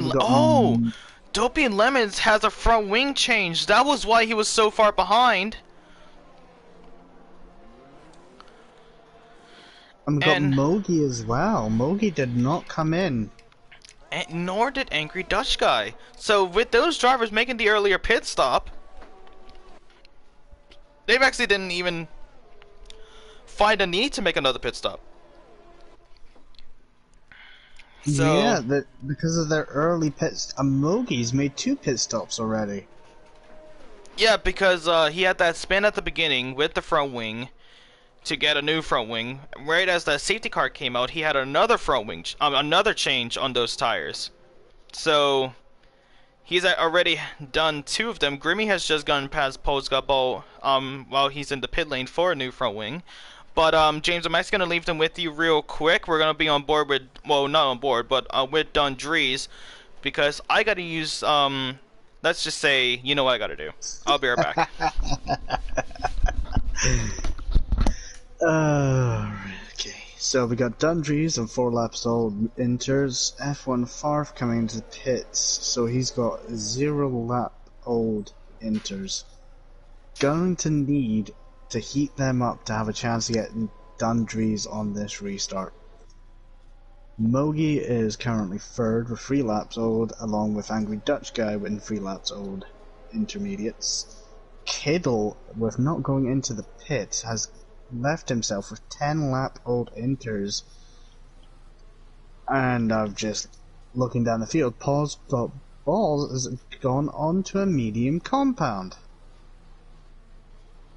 Lemons has a front wing change. That was why he was so far behind. And we've got Mogi as well. Mogi did not come in. And nor did Angry Dutch Guy. So with those drivers making the earlier pit stop, they've actually didn't even find a need to make another pit stop. So, yeah, because of their early pits, Mogi's made 2 pit stops already. Yeah, because he had that spin at the beginning with the front wing to get a new front wing. Right as the safety car came out, he had another front wing, another change on those tires. So he's already done 2 of them. Grimmy has just gone past Poe's Gabo while he's in the pit lane for a new front wing. But James, I'm actually going to leave them with you real quick. We're going to be on board with, well, not on board, but with Dundrees, because I got to use, let's just say, you know what I got to do. I'll be right back. Okay, So we got Dundrees and 4 laps old Inters, F1 Farf coming into the pits, so he's got 0 lap old Inters. Going to need to heat them up to have a chance to get Dundrees on this restart. Mogi is currently 3rd with 3 laps old, along with Angry Dutch Guy with 3 laps old intermediates. Kiddle, with not going into the pits, has left himself with 10 lap old Inters. And I've just looking down the field, Paul's got balls has gone onto a medium compound.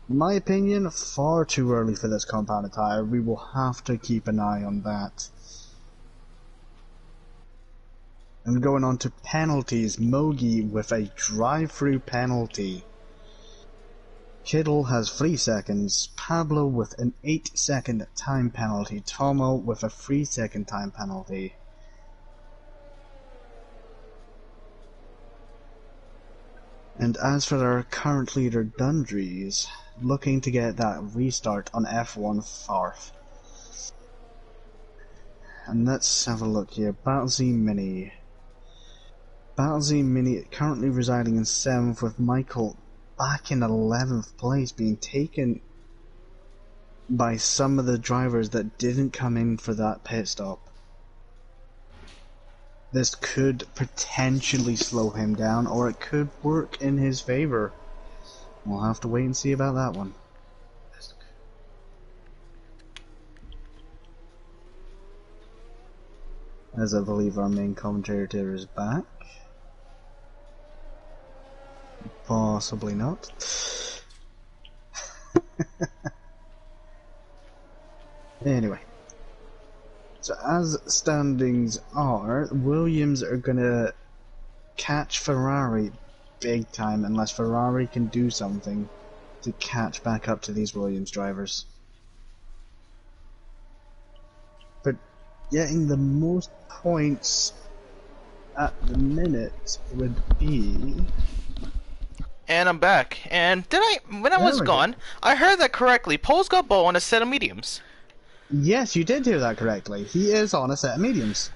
In my opinion, far too early for this compound tyre. We will have to keep an eye on that. And going on to penalties, Mogi with a drive-through penalty. Kittle has 3 seconds, Pablo with an 8-second time penalty, Tomo with a 3-second time penalty. And as for our current leader Dundrees, looking to get that restart on F1 Farf. And let's have a look here, Battlesy Mini. Battlesy Mini currently residing in 7th with Michael back in 11th place, being taken by some of the drivers that didn't come in for that pit stop. This could potentially slow him down, or it could work in his favor. We'll have to wait and see about that one. As I believe our main commentator is back. Possibly not. Anyway. So as standings are, Williams are gonna catch Ferrari big time unless Ferrari can do something to catch back up to these Williams drivers. But getting the most points at the minute would be... And I'm back. And when I was gone, I heard that correctly. Pole's got Bo on a set of mediums. Yes, you did hear that correctly. He is on a set of mediums.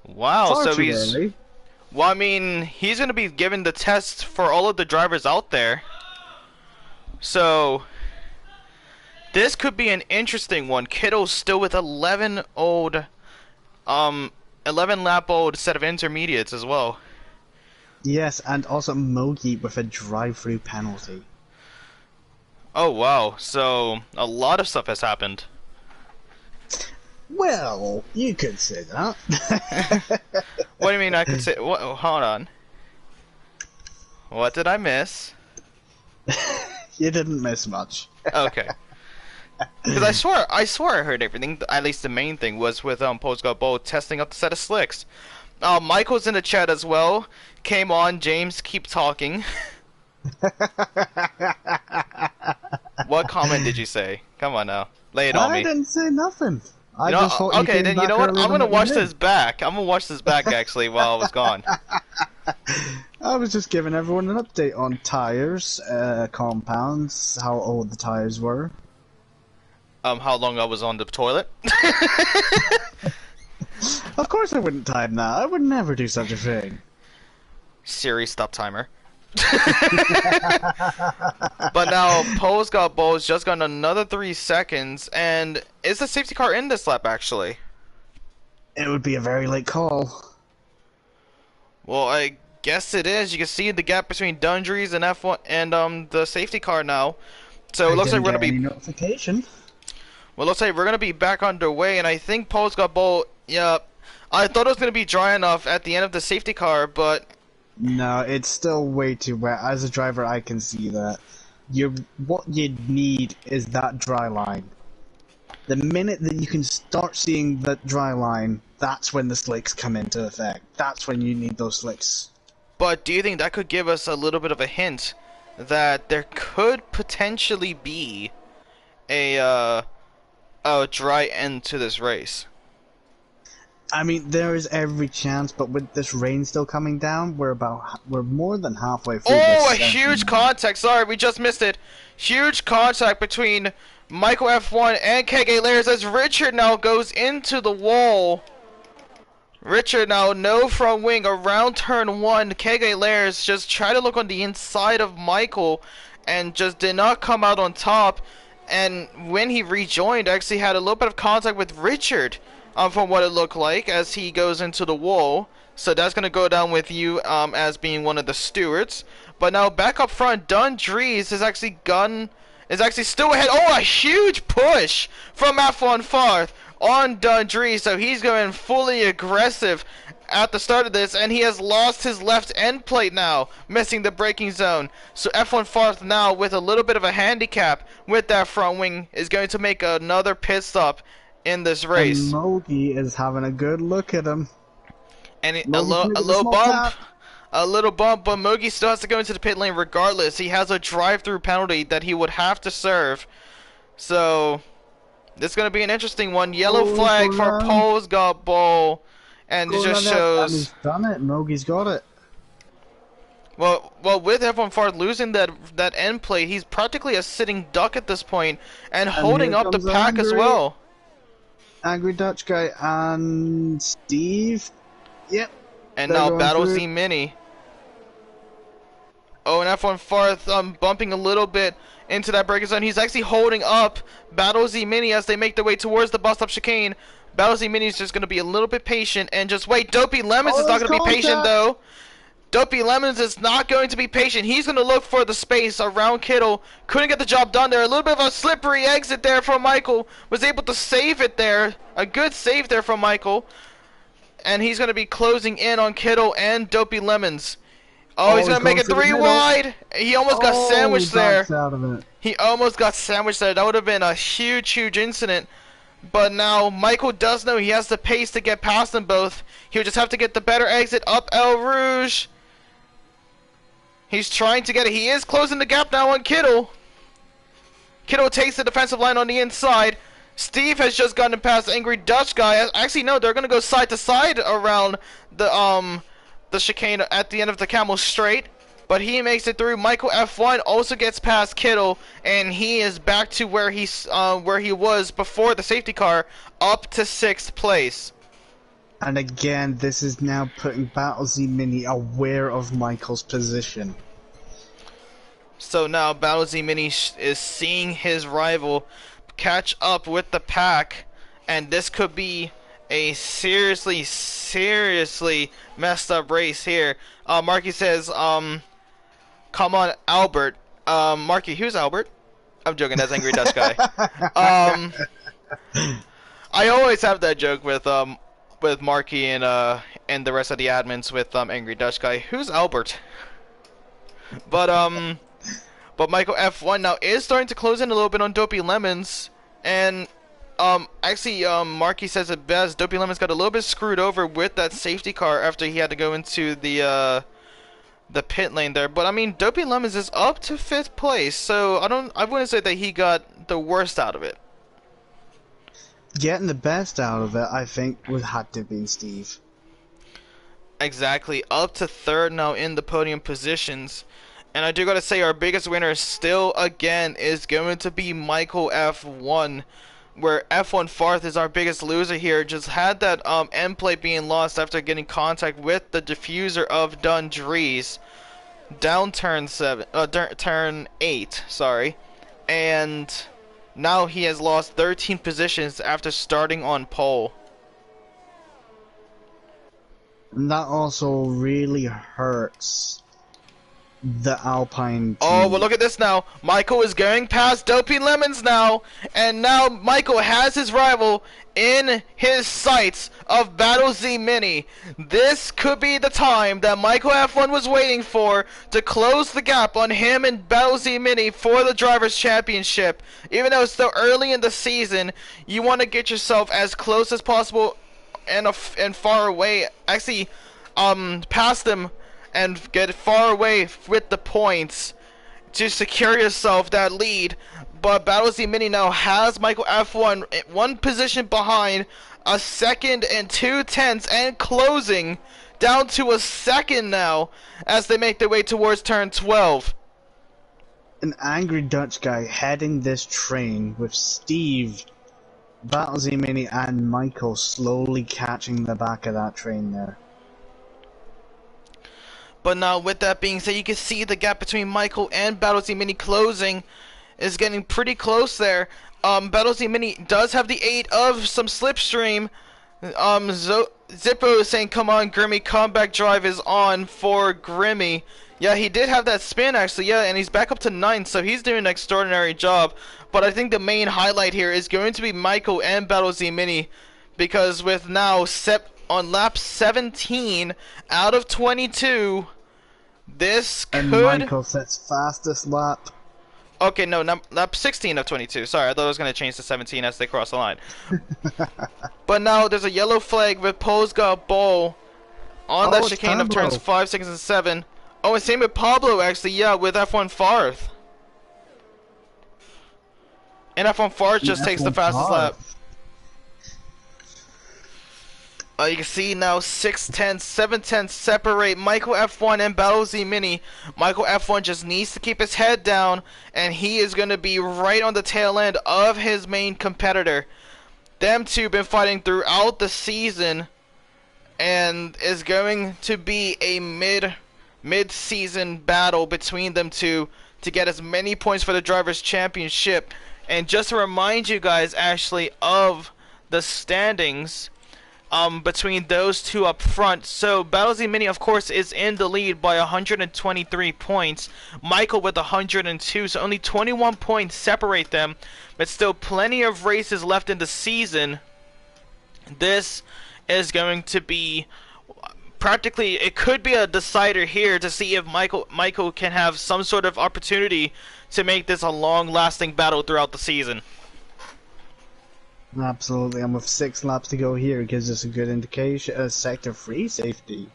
Wow, Far so too he's... early. Well, I mean, he's going to be given the test for all of the drivers out there. So, this could be an interesting one. Kittle's still with 11 lap old set of intermediates as well. Yes, and also Mogi with a drive-through penalty. Oh, wow. So, a lot of stuff has happened. Well, you could say that. What do you mean I could say... What, hold on. What did I miss? You didn't miss much. Okay. Because I swore I heard everything. At least the main thing was with Post Got Bold testing up the set of slicks. Michael's in the chat as well. Came on, James, keep talking. What comment did you say? Come on now, lay it on me. I didn't say nothing. I just thought okay, then you know what? I'm gonna watch this back. I'm gonna watch this back actually while I was gone. I was just giving everyone an update on tires, compounds, how old the tires were. How long I was on the toilet? Of course I wouldn't time that. I would never do such a thing. Siri, stop timer. But now Poe's got Bo's just got another 3 seconds, and is the safety car in this lap actually? It would be a very late call. Well, I guess it is. You can see the gap between Dundrees and F1 and the safety car now. So it looks like we're gonna be notification. Well, looks like we're gonna be back underway, and I think Poe's got Bo. Yeah, I thought it was gonna be dry enough at the end of the safety car, but no, it's still way too wet. As a driver, I can see that. What you need is that dry line. The minute that you can start seeing that dry line, that's when the slicks come into effect. That's when you need those slicks. But do you think that could give us a little bit of a hint that there could potentially be a dry end to this race? I mean, there is every chance, but with this rain still coming down, we're more than halfway through. Oh, a huge contact! Sorry, we just missed it. Huge contact between Michael F1 and KK Layers as Richard now goes into the wall. Richard now no front wing around turn 1. KK Layers just tried to look on the inside of Michael and just did not come out on top. And when he rejoined, actually had a little bit of contact with Richard, from what it looked like, as he goes into the wall. So that's going to go down with you as being one of the stewards. But now back up front, Don Dries is actually still ahead. Oh, a huge push from F1 Farth on Don Dries. So he's going fully aggressive at the start of this, and he has lost his left end plate now, missing the braking zone. So F1 Farth now with a little bit of a handicap with that front wing is going to make another pit stop in this race. And Mogi is having a good look at him. And a little bump. A little bump, but Mogi still has to go into the pit lane regardless. He has a drive-through penalty that he would have to serve. So, this is going to be an interesting one. Yellow flag for Paul's got ball. And it just shows... He's done it. Mogi's got it. Well, with F1 Farth losing that end plate, he's practically a sitting duck at this point. And holding up the pack as well. Angry Dutch guy and Steve. Yep. And now Battle Z Mini. Oh, and F1 Farth bumping a little bit into that braking zone. He's actually holding up Battle Z Mini as they make their way towards the bus stop chicane. Battle Z Mini is just going to be a little bit patient and just wait. Dopey Lemons is not going to be patient though. Dopey Lemons is not going to be patient. He's going to look for the space around Kittle. Couldn't get the job done there. A little bit of a slippery exit there from Michael. Was able to save it there. A good save there from Michael. And he's going to be closing in on Kittle and Dopey Lemons. Oh, he's going to make it 3 wide. He almost got sandwiched there. He almost got sandwiched there. That would have been a huge, huge incident. But now Michael does know he has the pace to get past them both. He'll just have to get the better exit up El Rouge. He's trying to get it. He is closing the gap now on Kittle. Kittle takes the defensive line on the inside. Steve has just gotten past Angry Dutch guy. Actually, no, they're going to go side to side around the chicane at the end of the Camel Straight. But he makes it through. Michael F1 also gets past Kittle, and he is back to where he was before the safety car, up to 6th place. And again, this is now putting Battle Z Mini aware of Michael's position. So now Battle Z Mini is seeing his rival catch up with the pack, and this could be a seriously messed up race here. Marky says, come on, Albert. Marky, who's Albert? I'm joking, that's Angry Dutch guy. I always have that joke with Marky and the rest of the admins with Angry Dutch guy. Who's Albert? But Michael F1 now is starting to close in a little bit on Dopey Lemons, and actually Marky says it best. Dopey Lemons got a little bit screwed over with that safety car after he had to go into the pit lane there. But I mean, Dopey Lemons is up to 5th place, so I wouldn't say that he got the worst out of it. Getting the best out of it, I think, would have to have been Steve. Exactly, up to 3rd now in the podium positions. And I do gotta say, our biggest winner still, again, is going to be Michael F1. Where F1 Farth is our biggest loser here. Just had that end plate being lost after getting contact with the diffuser of Don Dries. Down turn 8, sorry. And now he has lost 13 positions after starting on pole. And that also really hurts the Alpine team. Oh, well, look at this now. Michael is going past Dopey Lemons now. And now Michael has his rival in his sights of Battle Z Mini. This could be the time that Michael F1 was waiting for to close the gap on him and Battle Z Mini for the Drivers' Championship. Even though it's still early in the season, you want to get yourself as close as possible and far away. Actually, past them and get far away with the points to secure yourself that lead. But Battle Z Mini now has Michael F1 one position behind, a 2nd and 2/10, and closing down to a 2nd now as they make their way towards turn 12. an angry Dutch guy heading this train with Steve, Battlesy Mini, and Michael slowly catching the back of that train there. But now, with that being said, you can see the gap between Michael and Battlesy Mini closing is getting pretty close there. Battlesy Mini does have the aid of some slipstream. Zippo is saying, come on, Grimmy, comeback drive is on for Grimmy. Yeah, he did have that spin, actually, yeah, and he's back up to 9th, so he's doing an extraordinary job. But I think the main highlight here is going to be Michael and Battlesy Mini, because with now on lap 17 out of 22, this could... And Michael sets fastest lap. Okay, no, lap 16 of 22. Sorry, I thought I was going to change to 17 as they cross the line. But now there's a yellow flag with Poe's got ball on that chicane of turns 5, 6, and 7. Oh, and same with Pablo, actually, yeah, with F1 Farth. And F1 Farth just takes the fastest lap. You can see now 6 tenths, 7 tenths separate Michael F1 and Battlesy Mini. Michael F1 just needs to keep his head down, and he is going to be right on the tail end of his main competitor. Them two been fighting throughout the season, and is going to be a mid-season battle between them two to get as many points for the Drivers' Championship. And just to remind you guys, actually, of the standings between those two up front. So Battlesy Mini, of course, is in the lead by 123 points. Michael with 102, so only 21 points separate them. But still plenty of races left in the season. This is going to be practically, it could be a decider here to see if Michael can have some sort of opportunity to make this a long-lasting battle throughout the season. Absolutely, and with 6 laps to go here, it gives us a good indication. Sector 3 safety.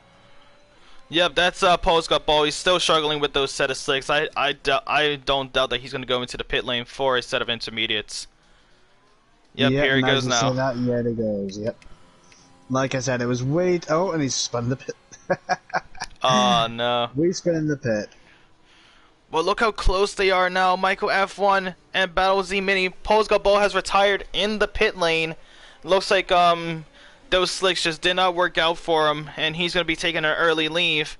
Yep, that's Paul's got ball. He's still struggling with those set of slicks. I don't doubt that he's going to go into the pit lane for a set of intermediates. Yep, here he goes now. That, yeah, it goes, yep. Like I said, it was oh, and he's spun the pit. Oh, no. We spin in the pit. Well, look how close they are now. Michael F1 and Battlesy Mini. Paul's got ball has retired in the pit lane. Looks like those slicks just did not work out for him, and he's going to be taking an early leave.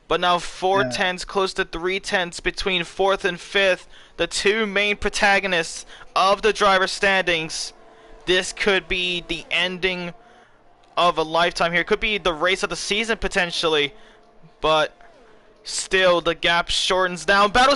But now 4 tenths, close to 3 tenths between 4th and 5th. The two main protagonists of the driver standings. This could be the ending of a lifetime here. It could be the race of the season potentially, but still the gap shortens down. Battles